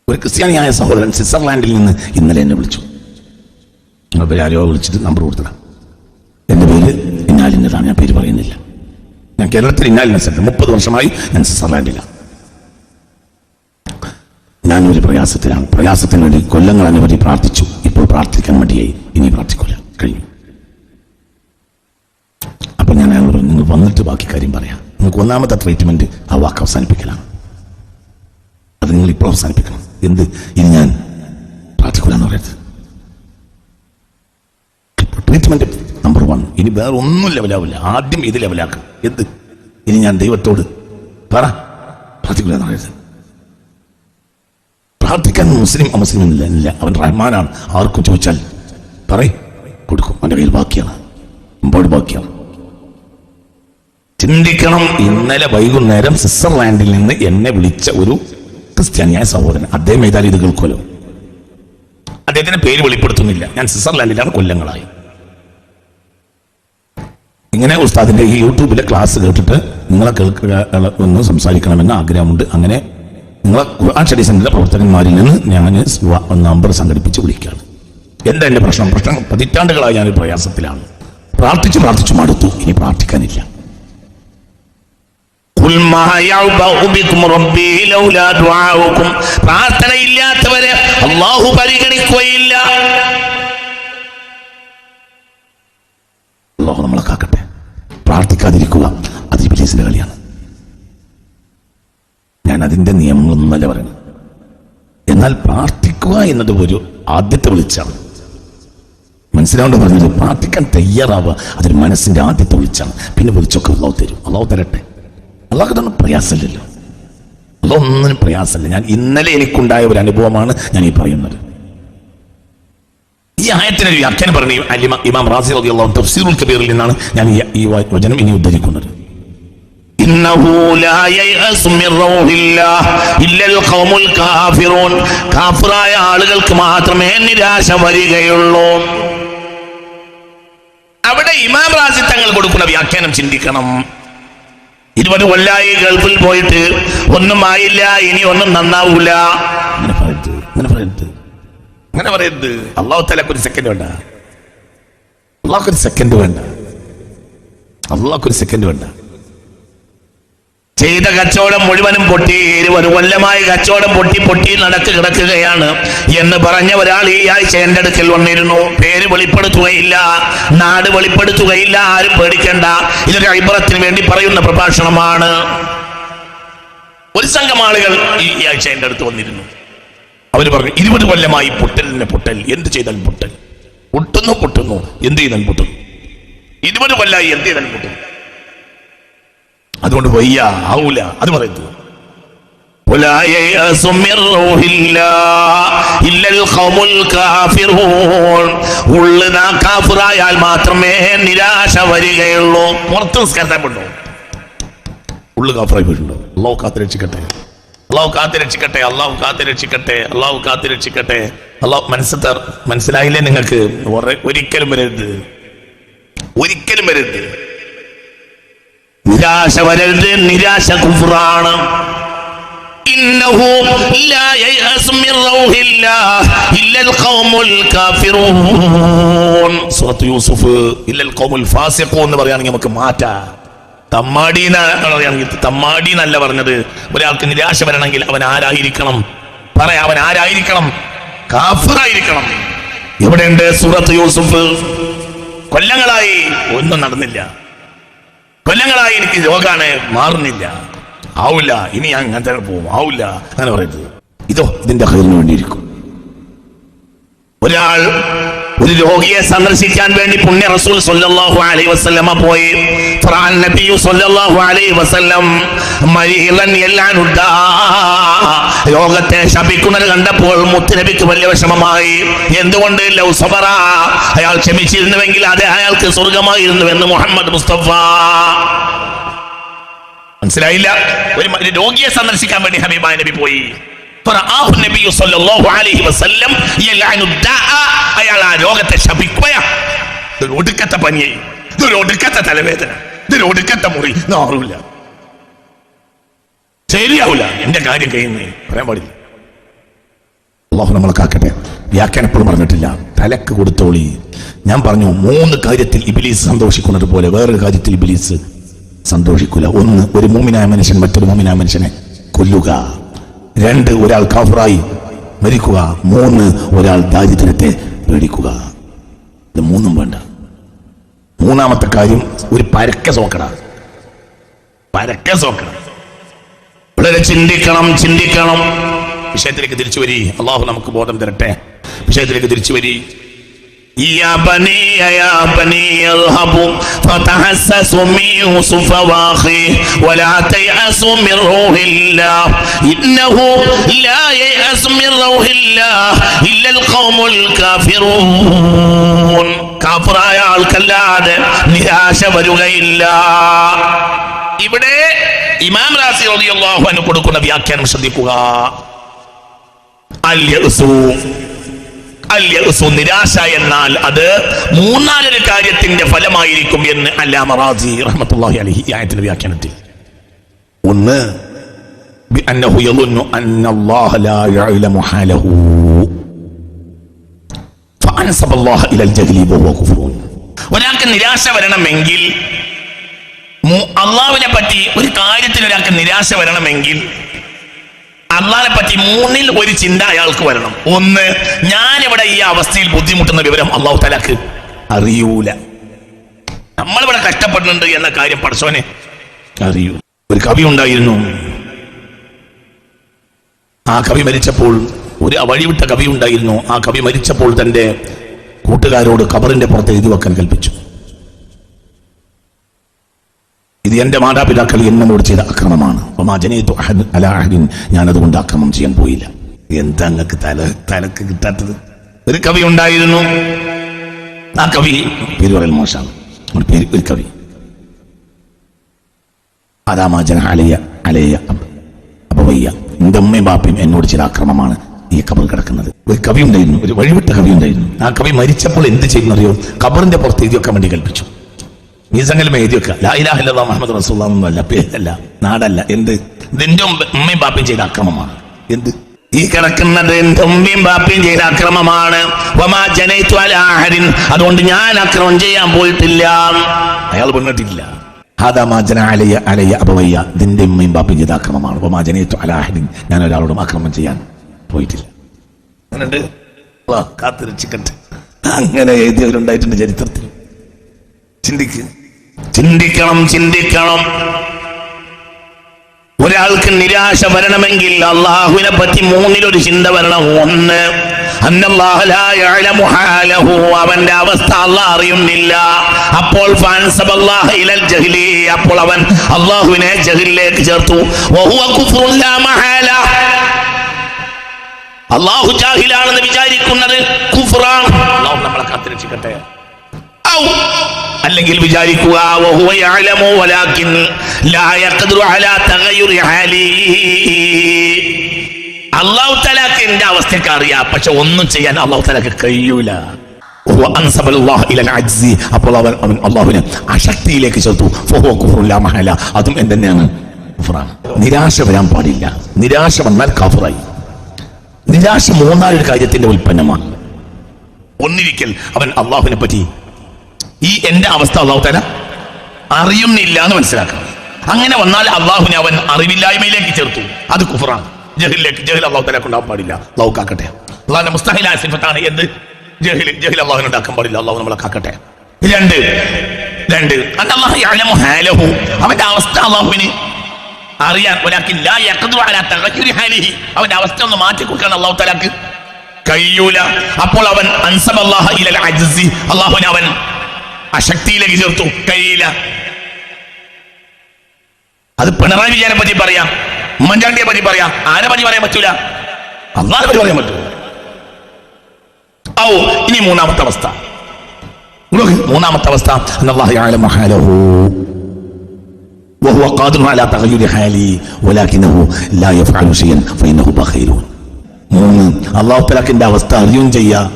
ഒരു ക്രിസ്ത്യാനിയായ സഹോദരൻ സ്വിറ്റ്സർലാൻഡിൽ നിന്ന് ഇന്നലെ എന്നെ വിളിച്ചു. ആരോ വിളിച്ചിട്ട് നമ്പർ കൊടുത്തതാണ്. എൻ്റെ പേര് ഇന്നാലിൻ്റെതാണ്, ഞാൻ പേര് പറയുന്നില്ല. ഞാൻ കേരളത്തിൽ ഇന്നാലിൻ്റെ സ്ഥലത്ത് 30 വർഷമായി ഞാൻ സ്വിറ്റ്സർലാൻഡിലാണ്. ഞാനൊരു പ്രയാസത്തിലാണ്. പ്രയാസത്തിന് വേണ്ടി കൊല്ലങ്ങൾ അനവധി പ്രാർത്ഥിച്ചു. ഇപ്പോൾ പ്രാർത്ഥിക്കാൻ മടിയായി. ഇനി പ്രാർത്ഥിക്കില്ല, കഴിഞ്ഞു. അപ്പൊ ഞാൻ അയാളോട് നിങ്ങൾ വന്നിട്ട് ബാക്കി കാര്യം പറയാം. നിങ്ങൾക്ക് ഒന്നാമത്തെ ട്രീറ്റ്മെന്റ് ആ വാക്ക് അവസാനിപ്പിക്കലാണ്. അത് നിങ്ങൾ ഇപ്പോൾ അവസാനിപ്പിക്കണം. എന്ത്? ഇനി ഞാൻ പ്രാർത്ഥിക്കൂലെന്ന് പറയരുത്. Treatment number 1. ഇനി വേറെ ഒന്നും ലെവലാവില്ല. ആദ്യം ഇത് ലെവലാക്കുക. എന്ത്? ഇനി ഞാൻ ദൈവത്തോട് പ്രാർത്ഥിക്കൂലെന്ന് പറയരുത്. പ്രാർത്ഥിക്കാൻ മുസ്ലിം ഇല്ല. അവൻ റഹ്മാനാണ്. ആർക്കും ചോദിച്ചാൽ കൊടുക്കും. അവന്റെ കയ്യിൽ ബാക്കിയാണ്, മുമ്പോട്ട് ബാക്കിയാണ്. ചിന്തിക്കണം. ഇന്നലെ വൈകുന്നേരം സ്വിറ്റ്സർലാൻഡിൽ നിന്ന് എന്നെ വിളിച്ച ഒരു ക്രിസ്ത്യാനിയായ സഹോദരൻ. അദ്ദേഹം ഏതായാലും ഇത് കേൾക്കുമല്ലോ. അദ്ദേഹത്തിന്റെ പേര് വെളിപ്പെടുത്തുന്നില്ല. ഞാൻ സ്വിറ്റ്സർലാൻഡിലാണ് കൊല്ലങ്ങളായി. ഇങ്ങനെ ഉസ്താദിന്റെ ഈ യൂട്യൂബിലെ ക്ലാസ് കേട്ടിട്ട് നിങ്ങളെ ഒന്ന് സംസാരിക്കണമെന്ന് ആഗ്രഹമുണ്ട്. അങ്ങനെ നിങ്ങളെ ഖുർആൻ സ്റ്റഡി സെന്ററിലെ പ്രവർത്തകന്മാരിൽ നിന്ന് ഞാൻ നമ്പർ സംഘടിപ്പിച്ച് വിളിക്കുകയാണ്. എന്താ എന്റെ പ്രശ്നം? പതിറ്റാണ്ടുകളായി ഞാൻ പ്രയാസത്തിലാണ്. പ്രാർത്ഥിച്ചു മടുത്തു. ഇനി പ്രാർത്ഥിക്കാനില്ല. പ്രാർത്ഥനയില്ലാത്തവരെ അല്ലാഹു പരിഗണിക്കുകയില്ല. അല്ലാഹു നമ്മളെ കാക്കട്ടെ. പ്രാർത്ഥിക്കാതിരിക്കുക അത് ഇബ്ലീസിന്റെ കളിയാണ്. ഞാൻ അതിന്റെ നിയമങ്ങളൊന്നുമല്ല പറയുന്നത്. എന്നാൽ പ്രാർത്ഥിക്കുക എന്നത് ഒരു ആദ്യത്തെ വിളിച്ചാണ്. മനസ്സിലാവേണ്ട പറഞ്ഞത് പ്രാർത്ഥിക്കാൻ തയ്യാറാവുക അതൊരു മനസ്സിന്റെ ആദ്യത്തെ വിളിച്ചാണ്. പിന്നെ വിളിച്ചൊക്കെ അല്ലാഹു തരും. അല്ലാഹു തരട്ടെ. അല്ലാഹുവിനൊന്നും പ്രയാസമില്ലല്ലോ. അതൊന്നിനും പ്രയാസമില്ല. ഞാൻ ഇന്നലെ എനിക്കുണ്ടായ ഒരു അനുഭവമാണ് ഞാൻ ഈ പറയുന്നത്. ഈ ആയത്തിനൊരു വ്യാഖ്യാനം പറഞ്ഞു ഇമാം റാസി റളിയല്ലാഹു അൻഹു തഫ്സീറുൽ കബീറിൽ നിന്നാണ് ഞാൻ ഈ വചനം ഇനി ഉദ്ധരിക്കുന്നത്. കാഫിറായ ആളുകൾക്ക് മാത്രമേ നിരാശ വരികയുള്ളൂ. അവിടെ ഇമാം റാസി തങ്ങൾ കൊടുക്കുന്ന വ്യാഖ്യാനം ചിന്തിക്കണം. 20 കൊല്ലായി ഗൾഫിൽ പോയിട്ട് ഒന്നും ആയില്ല, ഇനി ഒന്നും നന്നാവൂല. അങ്ങനെ പറയരുത്. അല്ലാഹു തആലക്ക് ഒരു സെക്കൻഡ് വേണ്ട. അല്ലാഹുക്കൊരു സെക്കൻഡ് വേണ്ട. ചെയ്ത കച്ചവടം മുഴുവനും പൊട്ടി. 20 കൊല്ലമായി കച്ചവടം പൊട്ടി കിടക്കുകയാണ് എന്ന് പറഞ്ഞ ഒരാൾ ഈ ആഴ്ച എന്റെ അടുക്കൽ വന്നിരുന്നു. പേര് വെളിപ്പെടുത്തുകയില്ല, നാട് വെളിപ്പെടുത്തുകയില്ല. ആരും പേടിക്കണ്ട. ഇതൊരു ഇബ്രത്തിന് വേണ്ടി പറയുന്ന പ്രഭാഷണമാണ്. ഒരു സംഘം ആളുകൾ ഈ ആഴ്ച എന്റെ അടുത്ത് വന്നിരുന്നു. അവർ പറഞ്ഞു 20 കൊല്ലമായി പൊട്ടൽ. എന്ത് ചെയ്താൽ പൊട്ടുന്നു. എന്ത് ചെയ്താൽ പൊട്ടുന്നു. 20 കൊല്ലമായി എന്ത് ചെയ്താൽ പൊട്ടുന്നു. അതുകൊണ്ട് വയ്യ, ആവൂല. അത് പറയുന്നത് കാഫിറായാൽ മാത്രമേ നിരാശ വരികയുള്ളൂ. പുറത്ത് നിസ്കാരത്താൻ പെട്ടു. ഉള്ളു കാഫിറായി പോയിട്ടുണ്ടോ? അല്ലാഹു കാത്തുരക്ഷിക്കട്ടെ. മനസ്സിലായില്ലേ നിങ്ങൾക്ക്? ഒരിക്കലും വരരുത്. നിരാശ വരരുത്. നിരാശ കുഫ്റാണ്. ഇന്നഹു ലാ യയഅസു മിർ റൗഹില്ലാഹ് ഇല്ലൽ ഖൗമുൽ കാഫിറൂൻ. സൂറത്ത് യൂസുഫ് ഇല്ലൽ ഖൗമുൽ ഫാസിഖൂൻ എന്ന് പറയുകയാണെങ്കിൽ നമുക്ക് മാറ്റാം. തമ്മാടി എന്നല്ല പറഞ്ഞത്. ഒരാൾക്ക് നിരാശ വരണമെങ്കിൽ അവൻ ആരായിരിക്കണം? അവൻ ആരായിരിക്കണം? കാഫിറായിരിക്കണം. എവിടെയുണ്ട് സൂറത്ത് യൂസുഫ്? കൊല്ലങ്ങളായി ഒന്നും നടന്നില്ല. കൊല്ലങ്ങളായി എനിക്ക് രോഗാണ്, മാറുന്നില്ല. ആവില്ല, ഇനി ഞാൻ അങ്ങനത്തെ പോവും. ആവില്ല, അങ്ങനെ പറയുന്നത്. ഇതിന്റെ ഖൈറിന് വേണ്ടിയിരിക്കും. ഒരാൾ ഒരു രോഗിയെ സന്ദർശിക്കാൻ വേണ്ടി പുണ്യ റസൂൽ സ്വല്ലല്ലാഹു അലൈഹി വസല്ലമ പോയി. ഖുർആൻ നബി സ്വല്ലല്ലാഹു അലൈഹി വസല്ലം മരീലൻ യല്ലാനുദാ, രോഗത്തെ ശപിക്കുന്നത് കണ്ടപ്പോൾ മുത്തുനബിക്ക് വലിയ വിഷമമായി. എന്തുകൊണ്ട്? ലൗ സബറ, അയാൾ ക്ഷമിച്ചിരുന്നുവെങ്കിൽ അത് അയാൾക്ക് സ്വർഗമായിരുന്നു എന്ന് മുഹമ്മദ് മുസ്തഫ. മനസ്സിലായില്ല? ഒരു രോഗിയെ സന്ദർശിക്കാൻ വേണ്ടി ഹബീബായ നബി പോയി. അയാൾ ആ രോഗത്തെ ശപിക്കുകയാണ്. ഇതൊരു ഒടുക്കത്തെ പനിയായി, ഇതൊരു ഒടുക്കത്തെ തലവേദന, ഇതൊരു ഒടുക്കത്തെ മുറി, മാറൂല, ശരിയാവൂല, എന്റെ കാര്യം കഴിയുന്നേ പറയാൻ പാടില്ല. അല്ലാഹു നമ്മളെ കാക്കട്ടെ. വ്യാഖ്യാനം എപ്പോഴും പറഞ്ഞിട്ടില്ല, തലക്ക് കൊടുത്തോളി. ഞാൻ പറഞ്ഞു 3 കാര്യത്തിൽ ഇബ്ലീസ് സന്തോഷിക്കുന്നത് പോലെ വേറൊരു കാര്യത്തിൽ ഇബ്ലീസ് സന്തോഷിക്കൂല. 1, ഒരു മുഅ്മിനായ മനുഷ്യൻ മറ്റൊരു മുഅ്മിനായ മനുഷ്യനെ കൊല്ലുക. 2, ഒരാൾ കാഫിറായി മരിക്കുക. 3, ഒരാൾ ദാരിദ്ര്യത്തെ പേടിക്കുക. ഇത് 3 വേണ്ട. 3ാമത്തെ കാര്യം ഒരു പരക്കെ സോക്കട, പരക്കെ സോക്കട. വളരെ ചിന്തിക്കണം, ചിന്തിക്കണം. വിഷയത്തിലേക്ക് തിരിച്ചു വരി. അള്ളാഹു നമുക്ക് ബോധം തരട്ടെ. വിഷയത്തിലേക്ക് തിരിച്ചു വരി. يا بني اذهبوا فتحسسوا من يوسف واخيه ولا تيأسوا من روح الله إنه لا ييأس من روح الله إلا القوم الكافرون. കാഫിറായ ആൾക്കല്ലാതെ നിരാശ വരികയില്ല. ഇവിടെ ഇമാം റാസി റളിയല്ലാഹു അൻഹു കൊടുക്കുന്ന വ്യാഖ്യാനം ശ്രദ്ധിക്കുക. നിരാശ എന്നാൽ അത് 3-ാമതൊരു കാര്യത്തിന്റെ ഫലമായിരിക്കും എന്ന് അല്ലാമ റാസി റഹ്മത്തുള്ളാഹി അലൈഹി ഈ ആയത്തിന്റെ വ്യാഖ്യാനത്തിൽ. 1, ബിഅന്നഹു യظن അന്ന അല്ലാഹ ലാ യഅലമു ഹാലഹു ഫഅൻസബ അല്ലാഹ ഇലൽ ജഹ്ലി വഹുവ കുഫ്റുൻ. ഒരാൾക്ക് നിരാശ വരണമെങ്കിൽ, അല്ലാഹുവിനെ പറ്റി ഒരു കാര്യത്തിൽ ഒരാൾക്ക് നിരാശ വരണമെങ്കിൽ അള്ളാഹിനെ പറ്റി 3-ൽ ഒരു ചിന്ത അയാൾക്ക് വരണം. 1, ഞാനിവിടെ ഈ അവസ്ഥയിൽ ബുദ്ധിമുട്ടുന്ന വിവരം അല്ലാഹു തആലക്ക് അറിയൂല. നമ്മളിവിടെ കഷ്ടപ്പെടുന്നുണ്ട് എന്ന കാര്യം പടച്ചോനെ അറിയൂ. ഒരു കവി ഉണ്ടായിരുന്നു. ആ കവി മരിച്ചപ്പോൾ, ഒരു വഴിവിട്ട കവി ഉണ്ടായിരുന്നു. ആ കവി മരിച്ചപ്പോൾ തന്റെ കൂട്ടുകാരോട് ഖബറിന്റെ പുറത്ത് എഴുതി വെക്കാൻ കൽപ്പിച്ചു. ഇത് എന്റെ മാതാപിതാക്കൾ എന്നോട് ചെയ്ത അക്രമമാണ്. ഞാൻ അതുകൊണ്ട് അക്രമം ചെയ്യാൻ പോയില്ല. എന്താ നിങ്ങൾക്ക് തലക്ക് കിട്ടാത്തത്? ഒരു കവി ഉണ്ടായിരുന്നു. ആ കവി പേര് പറയൽ മോശമാണ്. ഒരു കവി അപവയ്യ, എന്റെ ഉമ്മയും ബാപ്പയും എന്നോട് ചെയ്ത അക്രമമാണ് ഈ ഖബർ കിടക്കുന്നത്. ഒരു കവി ഉണ്ടായിരുന്നു, ഒരു വഴിവിട്ട കവി ഉണ്ടായിരുന്നു. ആ കവി മരിച്ചപ്പോൾ എന്ത് ചെയ്യുന്നറിയോ? ഖബറിന്റെ പുറത്ത് എഴുതി വെക്കാൻ വേണ്ടി കൽപ്പിച്ചു. മീസങ്കിലും എഴുതി വെക്കുക, ലാ ഇലാഹ ഇല്ലല്ലാഹ് മുഹമ്മദ് റസൂലുള്ളാഹ് എന്നല്ല, പേരല്ല, നാടല്ല. എന്ത്? ഇതിന്റെ ഉമ്മയും ബാപ്പയും ചെയ്ത അക്രമമാണ്. എന്ത്? ഈ കിടക്കുന്നത് എന്റെ ഉമ്മയും ബാപ്പയും ചെയ്ത അക്രമമാണ്. വമാ ജനൈതു അലാ അഹദിൻ, അതുകൊണ്ട് ഞാൻ അക്രമം ചെയ്യാൻ പോയിട്ടില്ല. അയാൾ പറഞ്ഞിട്ടില്ല. ഹാദാ മാ ജന അലയ്യ അബവയ്യ, ഇതിന്റെ ഉമ്മയും ബാപ്പയും ചെയ്ത അക്രമമാണ്. വമാ ജനൈതു അലാ അഹദിൻ, ഞാൻ ഒരാളോടും അക്രമം ചെയ്യാൻ പോയിട്ടില്ല. അങ്ങനെ കാത്തിരക്ഷിക്കട്ടെ. അങ്ങനെ എഴുതിയവരുണ്ടായിട്ടുണ്ട് ചരിത്രത്തിൽ. ചിന്തിക്കണം, ചിന്തിക്കണം. ഒരാൾക്ക് നിരാശ വരണമെങ്കിൽ അള്ളാഹുവിനെ പറ്റി 3-ൽ ചിന്ത വരണം. 1, അന്നല്ലാഹ ലാ യഅലമു ഹാലഹു, അവന്റെ അവസ്ഥ അല്ലാഹ് അറിയുന്നില്ല. അപ്പോൾ ഫഅൻസബല്ലാഹ ഇലൽ ജഹ്ലി, അപ്പോൾ അവൻ അള്ളാഹുവിനെ ജഹ്ലിലേക്ക് ചേർത്തു. വഹുവ കുഫ്റുൻ ലാ മഹാല, അള്ളാഹു ജാഹിലാണെന്ന് വിചാരിക്കുന്നത് കുഫ്റാണ്. അല്ലാഹു നമ്മളെ കാത്തിരക്ഷിക്കട്ടെ. അല്ലെങ്കിൽ വിചാരിക്കുക വഹുവ യഅലമു വലാകിൻ ലാ യഖ്ദിറു അലാ തഗയ്യുരി ഹാലി, അല്ലാഹു തആലക്ക് എന്റെ അവസ്ഥയ്ക്ക് അറിയാം, പക്ഷെ ഒന്നും ചെയ്യാൻ അല്ലാഹു തആലക്ക് കഴിയൂല. അൻസബല്ലാഹ ഇലൽ അജ്സി, അപ്പോൾ അവൻ അല്ലാഹുവിനെ അശക്തിയിലേക്ക് ചേർത്തു. ഫഹുവ കുഫ്റുൻ ലാ മഹാല, അതും എന്തെന്നെയാണ്? കുഫ്റാണ്. നിരാശ വരാൻ പാടില്ല. നിരാശ വന്നാൽ കാഫിറായി. നിരാശ 3-ാമതൊരു കാര്യത്തിന്റെ ഉൽപ്പന്നമാണ്. ഒന്നിരിക്കൽ അവൻ അല്ലാഹുവിനെ പറ്റി ഈ എന്റെ അവസ്ഥ അല്ലാഹു തആല അറിയുന്നില്ല എന്ന് മനസ്സിലാക്കണം. അങ്ങനെ വന്നാൽ അള്ളാഹുവിനെ അവൻ അറിവില്ലായ്മയിലേക്ക് ചേർത്തു. അത് കുഫ്റാണ്. ജഹലിലേക്ക്, ജഹൽ അല്ലാഹു തആലക്ക് ഉണ്ടാകാൻ പാടില്ല. അല്ലാഹു കാക്കട്ടെ. അല്ലാഹുവിന്റെ മുസ്തഹിലായ സിഫത്താണ് എന്ത്? ജഹൽ. ജഹൽ അല്ലാഹുവിനെ ഉണ്ടാക്കാൻ പാടില്ല. അല്ലാഹു നമ്മളെ കാക്കട്ടെ. 2 അന്നല്ലാഹു യഅലമു ഹാലഹു, അവന്റെ അവസ്ഥ അല്ലാഹുവിന് അറിയാൻ. വലാകിൻ ലാ യഖ്ദിറു അലാ തഗയ്യുരി ഹാലിഹി, അവന്റെ അവസ്ഥ ഒന്ന് മാറ്റി കൊടുക്കാൻ അല്ലാഹു തആലക്ക് കഴിയൂല. അപ്പോൾ അവൻ അൻസബല്ലാഹ ഇലൽ അജ്സി, അല്ലാഹുവിനെ അവൻ അശക്തിയിലേക്ക് ചേർത്തു. കഴിയില്ല. അത് പിണറായി വിജയനെ പറ്റി പറയാം, ഉമ്മൻചാണ്ടിയെ പറ്റി പറയാം, ആരെ പറ്റി പറയാൻ പറ്റൂല? അല്ലാഹുവിനെ പറ്റി പറയാൻ പറ്റൂ. ഇനി 3-ാമത്തെ അവസ്ഥ. 3-ാമത്തെ അവസ്ഥ അന്നല്ലാഹു യഅലമു ഹാലഹു വഹുവ ഖാദിറുൻ അലാ തഗയ്യുരി ഹാലി വലാകിന്നഹു ലാ യഫ്അലു ശൈഅൻ ഫഇന്നഹു ബഖീലുൻ. അല്ലാഹു തആലക്കിന്റെ അവസ്ഥ അറിയും ചെയ്യാം,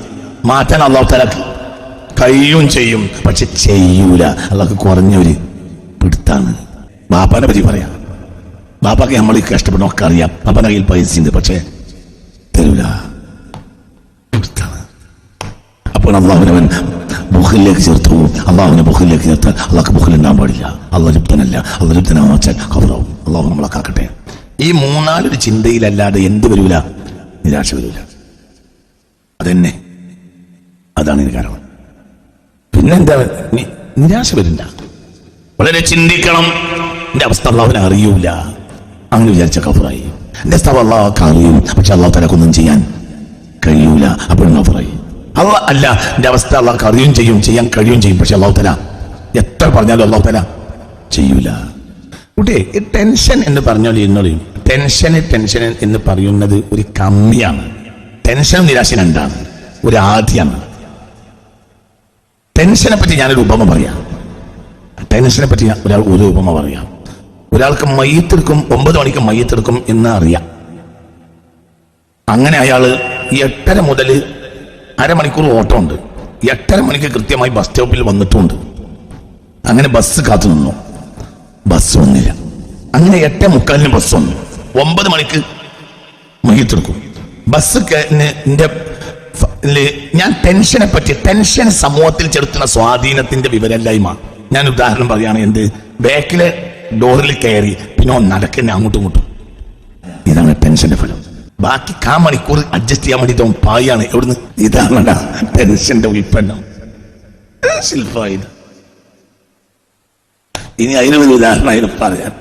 മാറ്റാൻ അല്ലാഹു തആലക്ക് കഴിയും ചെയ്യും. പക്ഷെ ചെയ്യൂല. അള്ളാഹ്ക്ക് കുറഞ്ഞൊരു പിടുത്താണ്. ബാപ്പാനെ പറ്റി പറയാം. ബാപ്പാക്ക് നമ്മൾ കഷ്ടപ്പെടുന്നൊക്കെ അറിയാം. ബാപ്പാന്റെ കയ്യിൽ പൈസ ഉണ്ട്, പക്ഷെ തരൂല. പിടുത്താണ്. അപ്പോൾ അള്ളാഹുവിനവൻ ബുഖിലേക്ക് ചേർത്തു. അള്ളാഹുവിനെ ബുഖിലേക്ക് ചേർത്താൽ അള്ളാഹ്ക്ക് ബുഖിൽ ഉണ്ടാകാൻ പാടില്ല. അള്ളാഹ് ലിപ്തനല്ല. അള്ളാഹ് ലിപ്തനാന്ന് വെച്ചാൽ കബറാവും. അള്ളാഹു നമ്മളെ കാക്കട്ടെ. ഈ മൂന്നാലൊരു ചിന്തയിലല്ലാതെ എന്ത് വരൂല? നിരാശ വരൂല. അതെന്നെ, അതാണ് ഇത് കാരണം. പിന്നെന്താ? നിരാശ വരില്ല. വളരെ ചിന്തിക്കണം. എന്റെ അവസ്ഥ അള്ളാഹുവിനെ അറിയൂല, അങ്ങനെ വിചാരിച്ച കഫറായി. എന്റെ അവസ്ഥ അള്ളാഹുക്ക് അറിയും, പക്ഷെ അള്ളാഹു തആലക്കൊന്നും ചെയ്യാൻ കഴിയൂല, അപ്പോഴും കഫറായി. അള്ളാഹ് അല്ല, എന്റെ അവസ്ഥ അള്ളാഹ്ക്ക് അറിയും ചെയ്യും, ചെയ്യാൻ കഴിയും ചെയ്യും, പക്ഷെ അള്ളാഹു തആല എത്ര പറഞ്ഞാലും അള്ളാഹു തആല ചെയ്യൂല. കുട്ടേ, ഈ ടെൻഷൻ എന്ന് പറഞ്ഞാൽ എന്നറിയും, ടെൻഷൻ എന്ന് പറയുന്നത് ഒരു കമ്മിയാണ്. ടെൻഷനും നിരാശ രണ്ടാണ്, ഒരു ആദ്യമാണ്. ടെൻഷനെ പറ്റി ഞാനൊരു ഉപമ പറയാം. ടെൻഷനെ പറ്റി ഒരു ഉപമ പറയാം. ഒരാൾക്ക് മയ്യത്തെടുക്കും, 9 മണിക്ക് മയ്യത്തെടുക്കും എന്ന് അറിയാം. അങ്ങനെ അയാള് 8:30 മുതൽ അരമണിക്കൂർ ഓട്ടം ഉണ്ട്. 8:30 മണിക്ക് കൃത്യമായി ബസ് സ്റ്റോപ്പിൽ വന്നിട്ടുണ്ട്. അങ്ങനെ ബസ് കാത്തു നിന്നു. ബസ് വന്നില്ല. അങ്ങനെ 8:45 ബസ് വന്നു. 9 മണിക്ക് മയ്യത്തെടുക്കും. ബസ് ഞാൻ ടെൻഷനെ പറ്റി, ടെൻഷൻ സമൂഹത്തിൽ ചെലുത്തുന്ന സ്വാധീനത്തിന്റെ വിവരമില്ലായ്മ. ഞാൻ ഉദാഹരണം പറയുകയാണ്. എന്ത്? ബാക്കിലെ ഡോറിൽ കയറി പിന്നെ നടക്കുന്ന അങ്ങോട്ടും ഇങ്ങോട്ടും. ഇതാണ് ടെൻഷന്റെ ഫലം. ബാക്കി 1/4 മണിക്കൂർ അഡ്ജസ്റ്റ് ചെയ്യാൻ വേണ്ടി പായാണ്. എവിടുന്ന്? ഇതാണ് ടെൻഷന്റെ ഉൽപ്പന്നം. ശില്പായത്. ഇനി അതിനൊരു ഉദാഹരണം അതിന് പറയാൻ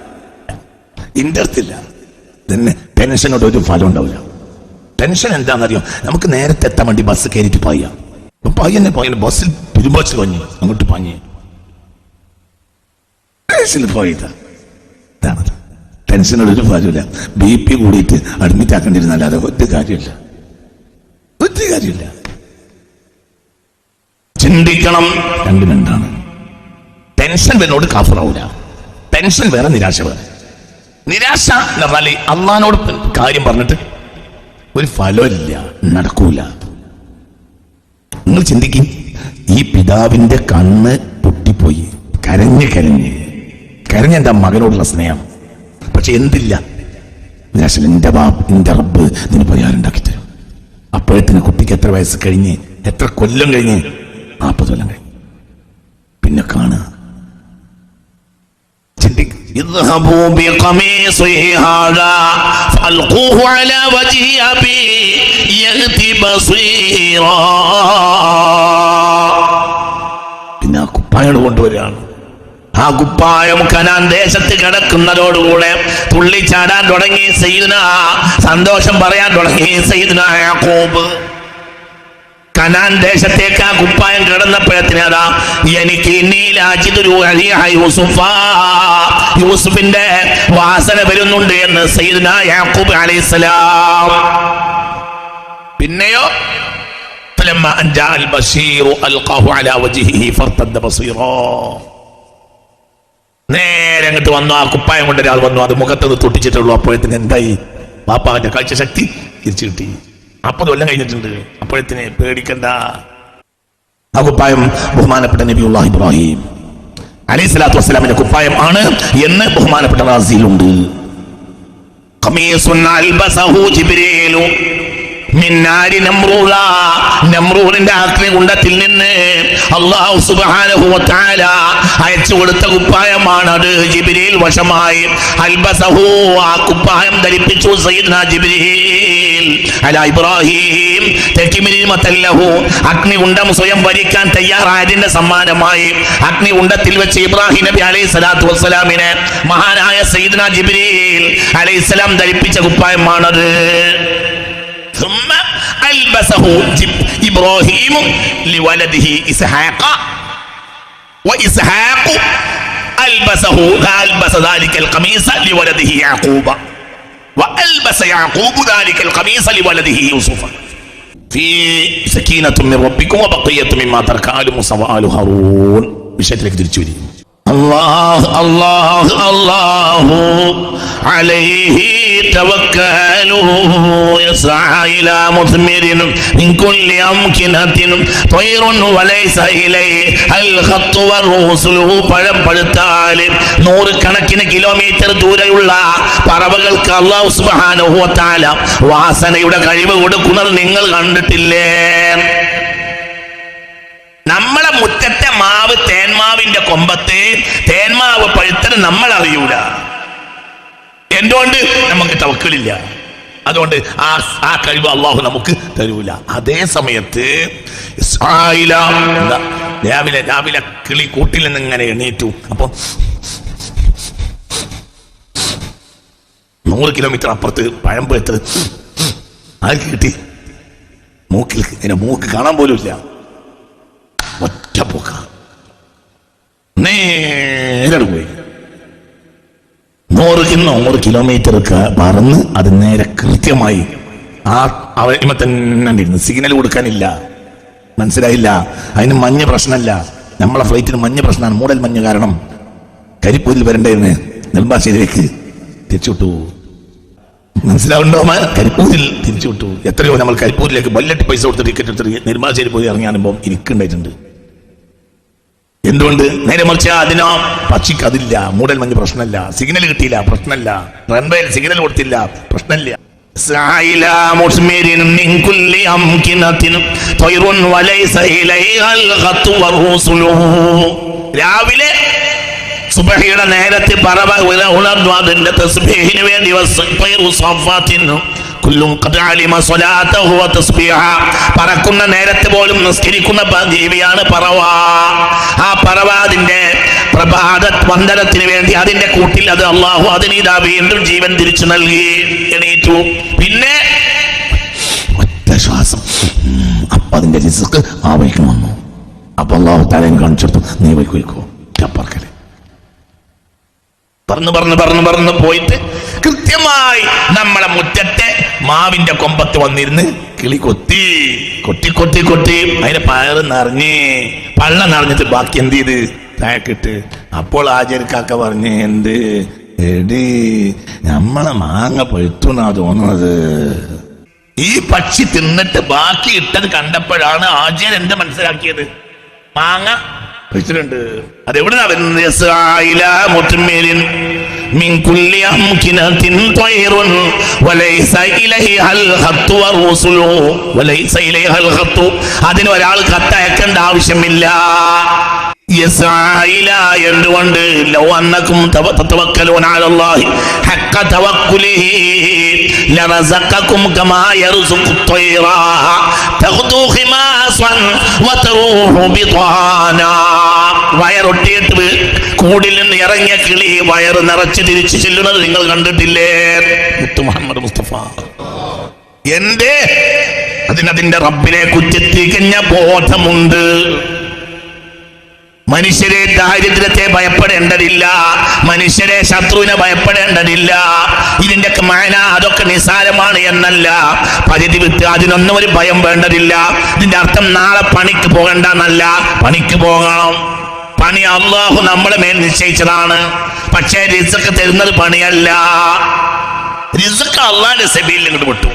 ഇന്റെ അടുത്തില്ല. തന്നെ ടെൻഷനോട് ഒരു ഫലം ഉണ്ടാവില്ല. ടെൻഷൻ എന്താണെന്നറിയോ? നമുക്ക് നേരത്തെ എത്താൻ വേണ്ടി ബസ് കയറിയിട്ട് പായ ബസ്സിൽ പെരുമ്പാച്ച് കഴിഞ്ഞു അങ്ങോട്ട് പാഞ്ഞ് ഇതാണ് ടെൻഷനോടൊരു ഫലമില്ല. BP കൂടിയിട്ട് അഡ്മിറ്റ് ആക്കേണ്ടിരുന്നല്ലാതെ ഒറ്റ കാര്യമില്ല. ചിന്തിക്കണം. രണ്ടാണ്. ടെൻഷൻ വരുന്നോട് കാഫറാവൂല. ടെൻഷൻ വേറെ, നിരാശ വേറെ. നിരാശ എന്ന് പറഞ്ഞാൽ അള്ളാഹിനോട് കാര്യം പറഞ്ഞിട്ട് ഒരു ഫലമില്ല, നടക്കൂല. നിങ്ങൾ ചിന്തിക്കും, ഈ പിതാവിന്റെ കണ്ണ് പൊട്ടിപ്പോയി, കരഞ്ഞെന്റെ മകനോടുള്ള സ്നേഹം. പക്ഷെ എന്തില്ല? നിരാശ. എന്റെ റബ്ബ് ഇതിന് പരിഹാരം ഉണ്ടാക്കി തരും. അപ്പോഴത്തിന് കുട്ടിക്ക് എത്ര വയസ്സ് കഴിഞ്ഞ്, എത്ര കൊല്ലം കഴിഞ്ഞ്? 40 കൊല്ലം കഴിഞ്ഞ്. പിന്നെ കാണുക. اذهبوا بقميصه هذا فألقوه على وجه أبي يأتي بصيرا. പിന്നെ കുപ്പായം കൊണ്ടുവരികയാണ്. ആ കുപ്പായം കനാൻ ദേശത്ത് കിടക്കുന്നതോടുകൂടെ തുള്ളിച്ചാടാൻ തുടങ്ങി സയ്യിദുനാ, സന്തോഷം പറയാൻ തുടങ്ങി സയ്യിദുനാ യാക്കൂബ്. കനാൻ ദേശത്തേക്ക് ആ കുപ്പായം കിടന്നപ്പോഴത്തിനതാ എനിക്ക് യൂസുഫിന്റെ വാസന വരുന്നുണ്ട് എന്ന് സയ്യിദുനാ യാക്കൂബ് അലൈഹിസ്സലാം. പിന്നെയോ നേരെ അങ്ങോട്ട് വന്നു. ആ കുപ്പായം കൊണ്ട് ഒരാൾ വന്നു. അത് മുഖത്ത് തൊട്ടിച്ചിട്ടുള്ളൂ. അപ്പോഴത്തിന് എന്തായി? വാപ്പാവിന്റെ കാഴ്ച ശക്തി തിരിച്ചു കിട്ടി. 40 കൊല്ലം കഴിഞ്ഞിട്ടുണ്ട്. അപ്പോഴത്തിന് പേടിക്കണ്ട. ആ കുപ്പായം ബഹുമാനപ്പെട്ട നബിയുല്ലാഹി ഇബ്രാഹിം അലൈഹിസ്സലാത്തു വസ്സലാമിന്റെ കുപ്പായം ആണ് എന്ന് ബഹുമാനപ്പെട്ട റാസിയിലുണ്ട്. ഖമീസുൻ അൽബസഹു ജിബ്രീലു മിൻ നാരി നംറൂദ. നംറൂദിന്റെ അഗ്നികുണ്ഡത്തിൽ നിന്ന് അല്ലാഹു സുബ്ഹാനഹു വ തആല അയച്ചു കൊടുത്ത കുപ്പായമാണ് അത്. ജിബ്രീൽ വശമായി അൽബസഹു, ആ കുപ്പായം ധരിപ്പിച്ചു സയ്യിദ്നാ ജിബ്രീൽ അലാ ഇബ്രാഹിം തകിമിമതൻ ലഹു. അഗ്നികുണ്ഡം സ്വയം ഭരിക്കാൻ തയ്യാറായതിന്റെ സമ്മാനമായി അഗ്നികുണ്ഡത്തിൽ വെച്ച് ഇബ്രാഹിം നബി അലൈഹിസ്സലാത്തു വസ്സലാമിനെ മഹാനായ സയ്യിദ്നാ ജിബ്രീൽ അലൈഹിസ്സലാം ധരിപ്പിച്ച കുപ്പായമാണത്. ثم ألبسه إبراهيم لولده إسحاق وإسحاق ألبس ذلك القميص لولده يعقوب وألبس يعقوب ذلك القميص لولده يوسف في سكينة من ربكم وبقية مما ترك آل موسى وآل هارون. വിഷയത്തിലേക്ക് തിരിച്ചു വരും. അല്ലാഹു അലൈഹി توكلوا يسعى إلى مثمر من كل أمكنة طير وليس إليه الخط والرسل പഴം പഴുത്താൽ നൂറുകണക്കിന് കിലോമീറ്റർ ദൂരെയുള്ള പറവകൾക്ക് അല്ലാഹു സുബ്ഹാനഹു വ തആല വാസനയുടെ കഴിവ് കൊടുക്കുന്നത് നിങ്ങൾ കണ്ടിട്ടില്ലേ? നമ്മളെ മുറ്റത്തെ മാവ് തേന്മാവിന്റെ കൊമ്പത്ത് തേന്മാവ് പഴുത്തത് നമ്മൾ അറിയൂല. എന്തുകൊണ്ട്? നമുക്ക് തവക്കലില്ല. അതുകൊണ്ട് ആ കഴിവ് അള്ളാഹു നമുക്ക് തരൂല. അതേ സമയത്ത് രാവിലെ കിളി കൂട്ടിൽ നിന്ന് ഇങ്ങനെ എണീറ്റു. അപ്പൊ 100 കിലോമീറ്റർ അപ്പുറത്ത് പഴം പഴുത്തത് ആർക്ക് കിട്ടി? മൂക്കിൽ. മൂക്ക് കാണാൻ പോലും ഇല്ല. ഒറ്റ പോക്ക നേരെ പോയി. 100 കിലോമീറ്റർ പറന്ന് അത് നേരെ കൃത്യമായി അവ തന്നെ ഇരുന്ന്. സിഗ്നൽ കൊടുക്കാനില്ല. മനസ്സിലായില്ല? അതിന് മഞ്ഞ് പ്രശ്നമല്ല. നമ്മളെ ഫ്ലൈറ്റിന് മഞ്ഞ് പ്രശ്നമാണ്. മൂടൽ മഞ്ഞ് കാരണം കരിപ്പൂരിൽ വരണ്ടേന്ന് നെടുമ്പാശ്ശേരിയിലേക്ക് തിരിച്ചുവിട്ടു. മനസ്സിലാവുണ്ടോ? കരിപ്പൂരിൽ തിരിച്ചുവിട്ടു. എത്രയോ നമ്മൾ കരിപ്പൂരിലേക്ക് ബല്ലറ്റ് പൈസ കൊടുത്ത് ടിക്കറ്റ് എടുത്തിട്ട് നെടുമ്പാശ്ശേരി പോയി ഇറങ്ങാനുമ്പോൾ ഇരിക്കുണ്ടായിട്ടുണ്ട്. എന്തുകൊണ്ട്? നേരെ മറിച്ച് അതിനോ പക്ഷിക്ക് അതില്ല. മൂടൽ മഞ്ഞ് പ്രശ്നമല്ല. സിഗ്നൽ കിട്ടിയില്ല, പ്രശ്നമല്ല. റൺവേയിൽ സിഗ്നൽ കൊടുത്തില്ല, പ്രശ്നമില്ല. രാവിലെ സുബഹിയുടെ നേരത്തെ പറവ ഉണർന്നു. അതിന്റെ തസ്ബീഹിന് വേണ്ടി പറക്കുന്ന നേരത്തെ പോലും നിസ്കരിക്കുന്ന ജീവിയാണ് പറവ. ആ പറവ അതിന്റെ പ്രഭാത വന്ദനത്തിന് വേണ്ടി അതിന്റെ കൂട്ടിൽ അത് അള്ളാഹു അതിനിതാ വീണ്ടും ജീവൻ തിരിച്ചു നൽകി എണീറ്റു. പിന്നെ ഒറ്റ ശ്വാസം. അപ്പൊ അതിന്റെ റിസ്ക് ആ വഴിക്ക് വന്നു. അപ്പൊ അള്ളാഹു തലയും കാണിച്ചെടുത്തു. നീ വയ്ക്കോ പറക്കല്. പറന്ന് പോയിട്ട് കൃത്യമായി നമ്മളെ മുറ്റത്തെ മാവിന്റെ കൊമ്പത്ത് വന്നിരുന്ന് കിളി കൊത്തി. അതിന്റെ പയറ് നിറഞ്ഞ് പള്ള നിറഞ്ഞിട്ട് ബാക്കി എന്ത് ചെയ്ത് താഴെക്കിട്ട്. അപ്പോൾ ആചാര്യക്കാക്ക പറഞ്ഞ്, എന്ത് എടി നമ്മളെ മാങ്ങ പഴുത്തുന്നാ തോന്നുന്നത്. ഈ പക്ഷി തിന്നിട്ട് ബാക്കി ഇട്ടത് കണ്ടപ്പോഴാണ് ആചാര്യൻ എന്താ മനസ്സിലാക്കിയത്? മാങ്ങ പഴുത്തിട്ടുണ്ട്. അതെവിടുന്നാ വരുന്നത്? അതിനൊരാൾ കത്തയക്കേണ്ട ആവശ്യമില്ല. എന്തുകൊണ്ട്? ലൗ അന്നകും തതവക്കലൂന അലല്ലാഹി ഹഖ്ക തവക്കുലിഹി ലറസഖകും കമാ യർസുഖു ത്വയ്റ തഖ്ദു ഖിമാസൻ വതറൂഹു ബിതാനാ. വയറൊട്ടിയിട്ട് കൂടിൽ നിന്ന് ഇറങ്ങിയ കിളി വയറ് നിറച്ച് തിരിച്ചു ചെല്ലുന്നത് നിങ്ങൾ കണ്ടിട്ടില്ലേ? മുത്തു മുഹമ്മദ് മുസ്തഫ. എന്റെ അതിന്റെ റബ്ബിനെ കുറിച്ച് തികഞ്ഞ ബോധമുണ്ട്. മനുഷ്യരെ ദാരിദ്ര്യത്തെ ഭയപ്പെടേണ്ടതില്ല. മനുഷ്യരെ ശത്രുവിനെ ഭയപ്പെടേണ്ടതില്ല. ഇതിന്റെ മാന അതൊക്കെ നിസാരമാണ് എന്നല്ല. പരിധി വിട്ട് അതിനൊന്നും ഒരു ഭയം വേണ്ടതില്ല. ഇതിന്റെ അർത്ഥം നാളെ പണിക്ക് പോകണ്ട എന്നല്ല. പണിക്ക് പോകണം. പണി അല്ലാഹു നമ്മളെ മേൽ നിശ്ചയിച്ചതാണ്. പക്ഷേ റിസ്ക് തരുന്നത് പണിയല്ല. റിസ്ക് അല്ലാഹുവിന്റെ സബീലിൽ ഇങ്ങോട്ട് വിട്ടു.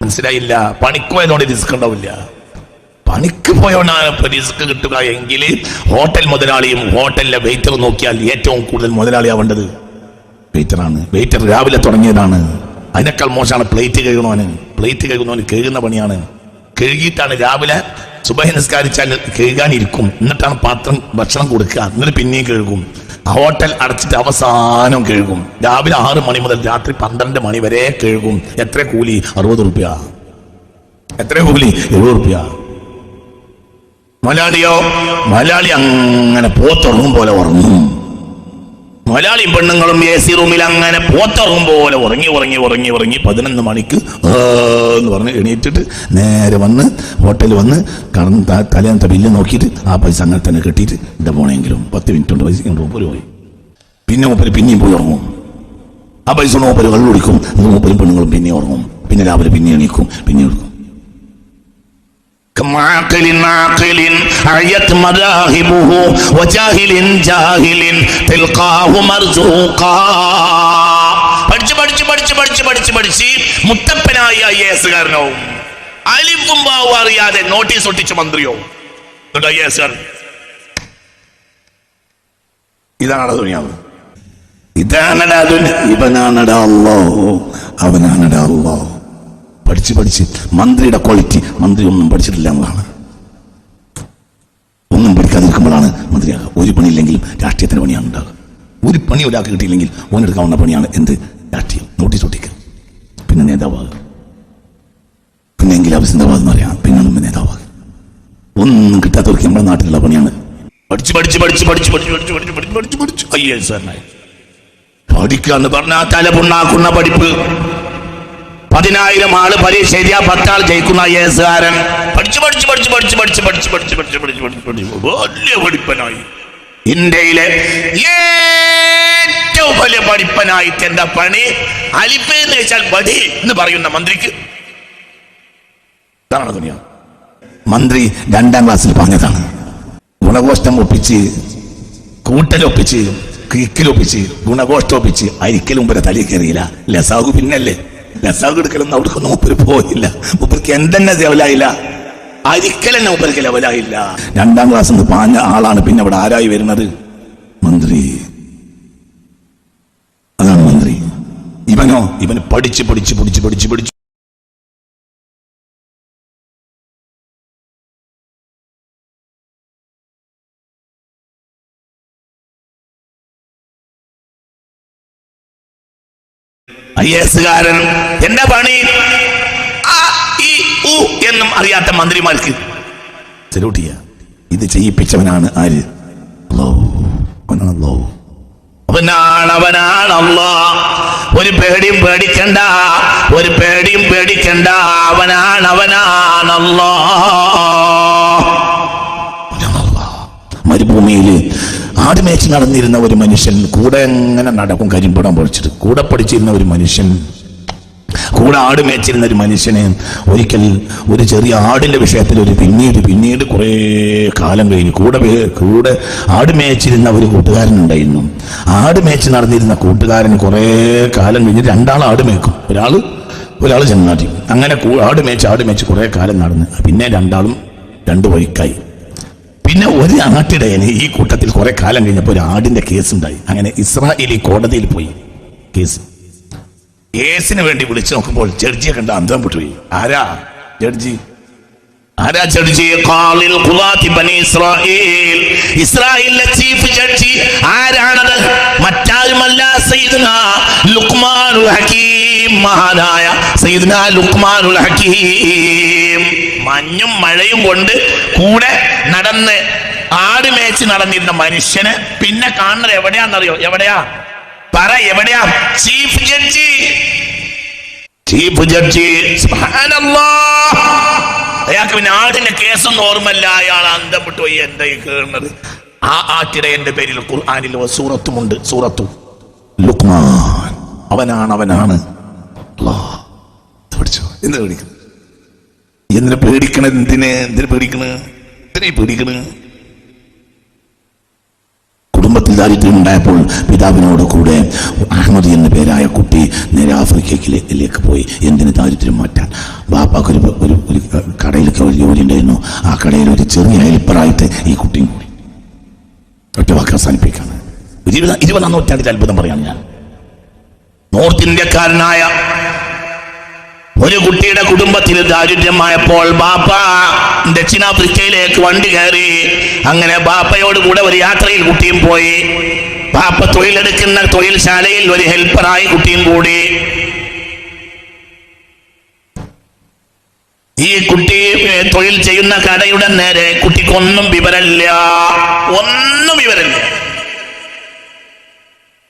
മനസ്സിലായില്ല? പണിക്ക് പോയതുകൊണ്ട് റിസ്ക് ഉണ്ടാവില്ല. പണിക്ക് പോയോണ്ടാണ് റിസ്ക് കിട്ടുക എങ്കിൽ ഹോട്ടൽ മുതലാളിയും ഹോട്ടലിലെ വെയിറ്റർ നോക്കിയാൽ ഏറ്റവും കൂടുതൽ മുതലാളിയാവേണ്ടത് വെയിറ്ററാണ്. വെയിറ്റർ രാവിലെ തുടങ്ങിയതാണ്. അതിനേക്കാൾ മോശമാണ് പ്ലേറ്റ് കഴുകണവന്. പ്ലേറ്റ് കഴുകുന്നവന് കഴുകുന്ന പണിയാണ്. കഴുകിയിട്ടാണ് രാവിലെ സുബഹി നിസ്കാരിച്ചാൽ കഴുകാനിരിക്കും. എന്നിട്ടാണ് പാത്രം ഭക്ഷണം കൊടുക്കുക. എന്നിട്ട് പിന്നെയും കഴുകും. ഹോട്ടൽ അടച്ചിട്ട് അവസാനം കഴുകും. രാവിലെ 6 മണി മുതൽ രാത്രി 12 മണി വരെ കഴുകും. എത്ര കൂലി? 60 റുപ്യ. എത്ര കൂലി? 70 റുപ്യ. മലയാളിയോ? മലയാളി അങ്ങനെ പോത്തുറങ്ങും പോലെ ഉറങ്ങും. മലയാളിയും പെണ്ണുങ്ങളും AC റൂമിൽ അങ്ങനെ പോത്തുറങ്ങും പോലെ ഉറങ്ങി 11 മണിക്ക് എന്ന് പറഞ്ഞ് എണീറ്റിട്ട് നേരെ വന്ന് ഹോട്ടലിൽ വന്ന് കടന്ന് തലേന്നത്തെ ബില്ല് നോക്കിയിട്ട് ആ പൈസ അങ്ങനെ തന്നെ കെട്ടിയിട്ട് ഇവിടെ പോണെങ്കിലും 10 മിനിറ്റ് കൊണ്ട് പൈസ മൂപ്പര് പോയി. പിന്നെ മൂപ്പര് പിന്നെയും പോയി ഉറങ്ങും. ആ പൈസ മൂപ്പര് വെള്ളം കുടിക്കും. മൂപ്പരും പെണ്ണുങ്ങളും പിന്നെയും ഉറങ്ങും. പിന്നെ രാവിലെ പിന്നെ എണീക്കും, പിന്നെ എടുക്കും. പഠിച്ചു പഠിച്ച് മുത്തപ്പനായി IAS കാരനാവും. അലിഫും ബാവും അറിയാതെ നോട്ടീസ് ഒട്ടിച്ച മന്ത്രിയോ IAS കാരൻ. ഇതാണ് ദുനിയാവ്. ഇതാണടാ ഇവനാണടാ അല്ലാഹു, അവനാണടാ അല്ലാഹു. പഠിച്ച് മന്ത്രിയുടെ ക്വാളിറ്റി. മന്ത്രി ഒന്നും പഠിച്ചിട്ടില്ല എന്നതാണ്. ഒന്നും പഠിക്കാതിരിക്കുമ്പോഴാണ് മന്ത്രിയാകുക. ഒരു പണിയില്ലെങ്കിലും രാഷ്ട്രീയത്തിന് പണിയാണ് ഉണ്ടാകുക. ഒരു പണി ഒരാൾക്ക് കിട്ടിയില്ലെങ്കിൽ ഓനെടുക്കാവുന്ന പണിയാണ് എന്ത്? രാഷ്ട്രീയം. നോട്ടീസ് ഒട്ടിക്കുക. പിന്നെ നേതാവാകുക. പിന്നെ എങ്കിലും അഭിസന്ദവാദം എന്ന് പറയാം. പിന്നെ നമ്മൾ നേതാവാകുക. ഒന്നും കിട്ടാത്തവർക്ക് നമ്മുടെ നാട്ടിലുള്ള പണിയാണ്. പഠിച്ച് IAS കാരനായി. പഠിക്കാന്ന് പറഞ്ഞാൽ തല പുണ്ണാക്കുന്ന പഠിപ്പ്. 10,000 ആള് പരീക്ഷ എഴുതിയാ 10 ആൾ ജയിക്കുന്ന IAS കാരൻ. പഠിച്ച് വലിയ പഠിപ്പനായി. ഇന്ത്യയിലെ ഏറ്റവും വലിയ പഠിപ്പനായിട്ട് എന്താ പണി? അലിഫ് എന്ന് വെച്ചാൽ ബഡി എന്ന് പറയുന്ന മന്ത്രിക്ക് ഇതാണ് ദുനിയാവ്. മന്ത്രി 2ാം ക്ലാസ്സിൽ പറഞ്ഞതാണ്. ഗുണഘോഷ്ടം ഒപ്പിച്ച്, കൂട്ടലൊപ്പിച്ച്, കിക്കിലൊപ്പിച്ച്, ഗുണഘോഷ്ടൊപ്പിച്ച് അരിക്കലും മുമ്പ് തലയിൽ കയറിയില്ല. ലസാഗു പിന്നല്ലേ. ലസാഗു എടുക്കലൊന്നും അവിടേക്ക് മൂപ്പര് പോയില്ല. മൂപ്പർക്ക് എന്തെന്നെ ലെവലായില്ല. അരിക്കലെന്നെ മൂപ്പർക്ക് ലെവലായില്ല. 2ാം ക്ലാസ്സിൽ നിന്ന് പാഞ്ഞ ആളാണ് പിന്നെ അവിടെ ആരായി വരുന്നത്? മന്ത്രി. അതാണ് മന്ത്രി. ഇവന് പഠിച്ച് IAS കാരൻ എന്താ പണി? എന്നും അറിയാത്ത മന്ത്രിമാർക്ക് സല്യൂട്ട് ചെയ്യുക. ഇത് ചെയ്യിപ്പിച്ചവനാണ് ആര്? അവനാണ് അല്ലാഹ്. ഒരു പേടിയും പേടിക്കണ്ട. അവനാണ് അല്ലാഹ്. മരുഭൂമിയിൽ ആടുമേച്ച് നടന്നിരുന്ന ഒരു മനുഷ്യൻ കൂടെ എങ്ങനെ നടക്കും, കരിമ്പടം പൊളിച്ചിട്ട്. കൂടെ പഠിച്ചിരുന്ന ഒരു മനുഷ്യൻ, കൂടെ ആട് മേച്ചിരുന്ന ഒരു മനുഷ്യന് ഒരിക്കൽ ഒരു ചെറിയ ആടിന്റെ വിഷയത്തിൽ പിന്നീട് കുറെ കാലം കഴിഞ്ഞു കൂടെ ആട് മേച്ചിരുന്ന ഒരു കൂട്ടുകാരനുണ്ടായിരുന്നു. ആട് മേച്ച് നടന്നിരുന്ന കൂട്ടുകാരന് കുറെ കാലം കഴിഞ്ഞ് 2 ആൾ ആട് മേക്കും. ഒരാൾ ചെന്നാട്ടി. അങ്ങനെ ആട് മേച്ച് കുറെ കാലം നടന്ന് പിന്നെ 2 ആളും 2 വഴിക്കായി. പിന്നെ ഒരു ആട്ടിടയന് ഈ കൂട്ടത്തിൽ കുറെ കാലം കഴിഞ്ഞപ്പോൾ ഒരു ആടിന്റെ കേസ് ഉണ്ടായി. അങ്ങനെ ഇസ്രായേലി കോടതിയിൽ പോയി കേസിന് വേണ്ടി വിളിച്ചു നോക്കുമ്പോൾ ജഡ്ജിയെ കണ്ട അന്തം വിട്ടുപോയി. ആരാ ജഡ്ജി? ഇസ്രായേലിലെ ചീഫ് ജഡ്ജി ആരാണത്? മറ്റാരുമല്ല, സയ്യിദുനാ ലുഖ്മാനുൽ ഹകീം. മഹാനായ സയ്യിദുനാ ലുഖ്മാനുൽ ഹകീം. മഞ്ഞും മഴയും കൊണ്ട് കൂടെ നടന്ന് ആട് മേച്ച് നടന്നിരുന്ന മനുഷ്യന് പിന്നെ കാണുന്നത് എവിടെയാണെന്നറിയോ? എവിടെയാ? Chief judge. സുബ്ഹാനല്ലാഹ്. അയാൾക്ക് പിന്നെ ആടിന്റെ കേസൊന്നും ഓർമ്മല്ല. അയാൾ അന്തം വിട്ടുപോയി. എന്തായി കേറുന്നത്? ആ ആട്ടിടയന്റെ പേരിൽ ഖുർആനിൽ സൂറത്തുമുണ്ട്. സൂറത്തു ലുഖ്മാൻ. അവനാണ് അല്ലാഹ്. പഠിച്ചോ? എന്തിനാ പേടിക്കണത്? എന്തിനാ പേടിക്കണത്? കുടുംബത്തിൽ ദാരിദ്ര്യം ഉണ്ടായപ്പോൾ പിതാവിനോട് കൂടെ അഹമ്മദ് എന്ന പേരായ കുട്ടി നേരെ ആഫ്രിക്കയിലേക്ക് പോയി. എന്തിന്? ദാരിദ്ര്യം മാറ്റാൻ. ബാപ്പാക്ക് ഒരു കടയിലൊക്കെ ഒരു ജോലി ഉണ്ടായിരുന്നു. ആ കടയിൽ ഒരു ചെറിയ ഹെൽപ്പറായിട്ട് ഈ കുട്ടിയും കൂടി. ഒറ്റ വാക്ക് അവസാനിപ്പിക്കാണ്. 20-ാം നൂറ്റാണ്ടിൽ അത്ഭുതം പറയാണ് ഞാൻ. നോർത്ത് ഇന്ത്യക്കാരനായ ഒരു കുട്ടിയുടെ കുടുംബത്തിൽ ദാരിദ്ര്യമായപ്പോൾ ബാപ്പ ദക്ഷിണാഫ്രിക്കയിലേക്ക് വണ്ടി കയറി. അങ്ങനെ ബാപ്പയോട് കൂടെ ഒരു യാത്രയിൽ കുട്ടിയും പോയി. ബാപ്പ തൊഴിലെടുക്കുന്ന തൊഴിൽശാലയിൽ ഒരു ഹെൽപ്പറായി കുട്ടിയും കൂടി. ഈ കുട്ടി തൊഴിൽ ചെയ്യുന്ന കടയുടെ നേരെ കുട്ടിക്കൊന്നും വിവരമില്ല.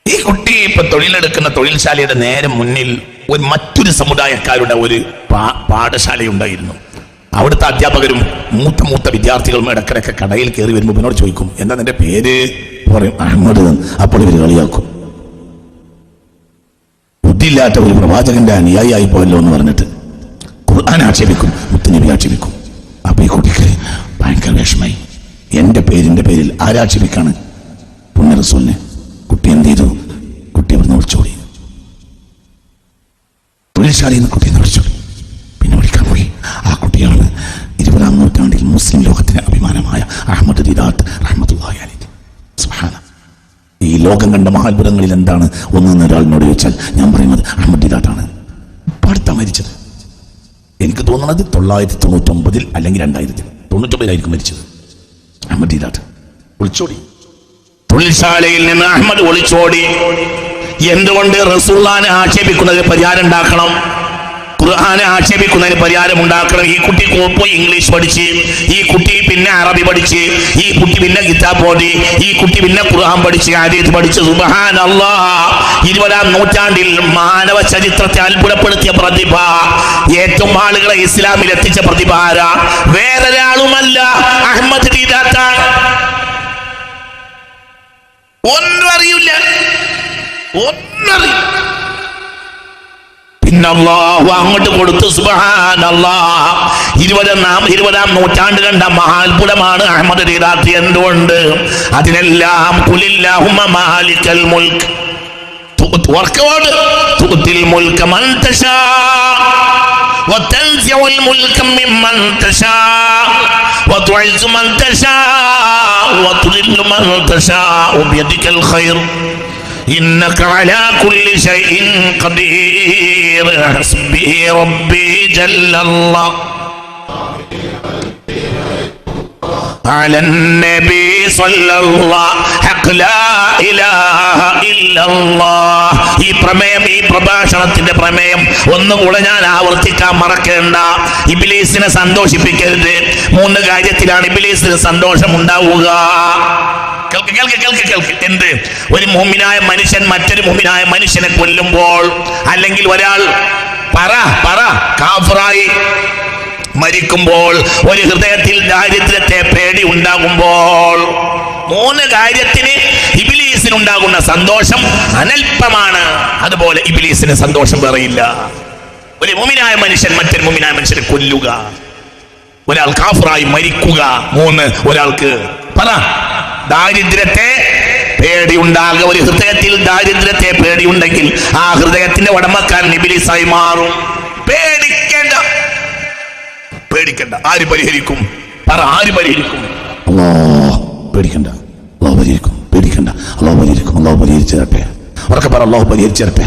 ഈ കുട്ടി ഇപ്പൊ തൊഴിലെടുക്കുന്ന തൊഴിൽശാലയുടെ നേരെ മുന്നിൽ മറ്റൊരു സമുദായക്കാരുടെ ഒരു പാഠശാലയുണ്ടായിരുന്നു. അവിടുത്തെ അധ്യാപകരും മൂത്ത വിദ്യാർത്ഥികളും ഇടക്കിടക്ക് കടയിൽ കയറി വരുമ്പോൾ ഇവനോട് ചോദിക്കും, എന്താ നിന്റെ പേര്? പറയും അഹമ്മദ്. അപ്പോൾ ഇവർ കളിയാക്കും, ബുദ്ധിയില്ലാത്ത ഒരു പ്രവാചകന്റെ അനുയായി ആയിപ്പോയല്ലോ എന്ന് പറഞ്ഞിട്ട് ഖുർആൻ ആക്ഷേപിക്കും, മുത്തുനബി ആക്ഷേപിക്കും. അപ്പൊ ഈ കുട്ടിക്ക് ഭയങ്കര വിഷമായി. എന്റെ പേരിൽ ആരാക്ഷേപിക്കാണ്? പുണ്യ റസൂലിനെ. കുട്ടി എന്ത് ചെയ്തു? കുട്ടി അവിടുന്ന് വിളിച്ചോടി. തൊഴിൽശാലയിൽ നിന്ന് കുട്ടീനെ വിളിച്ചോളി. പിന്നെ വിളിക്കാൻ പോയി. ആ കുട്ടിയാണ് 20-ാം നൂറ്റാണ്ടിൽ മുസ്ലിം ലോകത്തിന് അഭിമാനമായ അഹമ്മദ് ദീദാത്ത് റഹ്മത്തുള്ളാഹി അലൈഹി. സുബ്ഹാനല്ലാഹ്. ഈ ലോകം കണ്ട മഹാത്ഭുതങ്ങളിൽ എന്താണ് ഒന്നെന്ന് ഒരാളിനോട് ചോദിച്ചാൽ ഞാൻ പറയുന്നത് അഹമ്മദ് ദീദാത്താണ്. അടുത്ത മരിച്ചത് എനിക്ക് തോന്നുന്നത് 999 അല്ലെങ്കിൽ 2099 മരിച്ചത് അഹമ്മദ് ദീദാത്ത്. ഒളിച്ചോടി. തൊഴിൽശാലയിൽ നിന്ന് അഹമ്മദ് ഒളിച്ചോടി. എന്തുകൊണ്ട്? റസൂലുള്ളാഹിനെ ആക്ഷേപിക്കുന്നതിന് പരിഹാരം ഉണ്ടാക്കണം, ഖുർആനെ ആക്ഷേപിക്കുന്നതിന് പരിഹാരം ഉണ്ടാക്കണം. ഈ കുട്ടി പോയി ഇംഗ്ലീഷ് പഠിച്ച്, ഈ കുട്ടി പിന്നെ അറബി പഠിച്ച്, ഈ കുട്ടി പിന്നെ കിതാബ് ഓതി, ഈ കുട്ടി പിന്നെ ഖുർആൻ പഠിച്ച്, ഹദീസ് പഠിച്ച്. സുബ്ഹാനല്ലാഹ്. 20-ാം നൂറ്റാണ്ടിൽ മാനവ ചരിത്രത്തെ അത്ഭുതപ്പെടുത്തിയ പ്രതിഭ, ഏറ്റവും ആളുകളെ ഇസ്ലാമിൽ എത്തിച്ച പ്രതിഭ ആരാ? വേറൊരാളുമല്ല, അഹമ്മദ് ദീദാത്താണ്. ഒന്നും അറിയില്ല. പിന്നെ അല്ലാഹു അങ്ങോട്ട് കൊടുത്തു. സുബ്ഹാനല്ലാഹ്. 20-ാം നൂറ്റാണ്ട് കണ്ട മഹാത്ഭുതമാണ് അഹമ്മദ് ദീദാത്ത്. എന്തുകൊണ്ട്? അതിനെല്ലാം ഖുലില്ലാഹുമ്മ മാലിക്കൽ മുൽക്ക് വർക്കോട് തുത്തിൽ മുൽക മൻ തശാ വതൻസിഉൽ മുൽക മിമ്മൻ തശാ വതുഇസ്സു മൻ തശാ വതുദില്ലു മൻ തശാ ബിയദിക്കൽ ഖൈർ إنك على كل شيء قدير حسبي ربي جل الله على النبي صلى الله حق لا إله إلا الله. ഈ പ്രമേയം, ഈ പ്രഭാഷണത്തിന്റെ പ്രമേയം ഒന്നുകൂടെ ഞാൻ ആവർത്തിക്കാൻ മറക്കേണ്ട. ഇബ്ലീസിനെ സന്തോഷിപ്പിക്കരുത്. 3 കാര്യത്തിലാണ് ഇബ്ലീസിന് സന്തോഷം ഉണ്ടാവുക. കേൾക്ക്. എന്ത്? ഒരു മുഅ്മിനായ മനുഷ്യൻ മറ്റൊരു മുഅ്മിനായ മനുഷ്യനെ കൊല്ലുമ്പോൾ, അല്ലെങ്കിൽ ഒരാൾ കാഫിറായി മരിക്കുമ്പോൾ, ഒരു ഹൃദയത്തിൽ ദാരിദ്ര്യത്തെ പേടി ഉണ്ടാകുമ്പോൾ, 3 കാര്യത്തിന് ഇബ്ലീസിനുണ്ടാകുന്ന സന്തോഷം അനൽപമാണ്. അതുപോലെ ഇബ്ലീസിന് സന്തോഷം വേറെയില്ല. ഒരു മുഅ്മിനായ മനുഷ്യൻ മറ്റൊരു മുഅ്മിനായ മനുഷ്യനെ കൊല്ലുക, ഒരാൾ കാഫിറായി മരിക്കുക. 3 ഒരാൾക്ക് ദാരിദ്ര്യത്തെ പേടിയുണ്ടാകുക. ഒരു ഹൃദയത്തിൽ ദാരിദ്ര്യത്തെ പേടിയുണ്ടെങ്കിൽ ആ ഹൃദയത്തിന്റെ ഉടമക്കാരൻ ഇബ്ലീസായി മാറും. പേടിക്കണ്ട. ആര് പരിഹരിക്കും? ആര് പരിഹരിക്കും? അല്ലാഹ്. പേടിക്കണ്ട. അല്ലാഹ് പരിഹരിക്കും. പേടിക്കണ്ട. അല്ലാഹ് പരിഹരിക്കും. അല്ലാഹ് പരിഹരിച്ചു തരട്ടെ. ഉറക്കെ പറ, അല്ലാഹ് പരിഹരിച്ചു തരട്ടെ.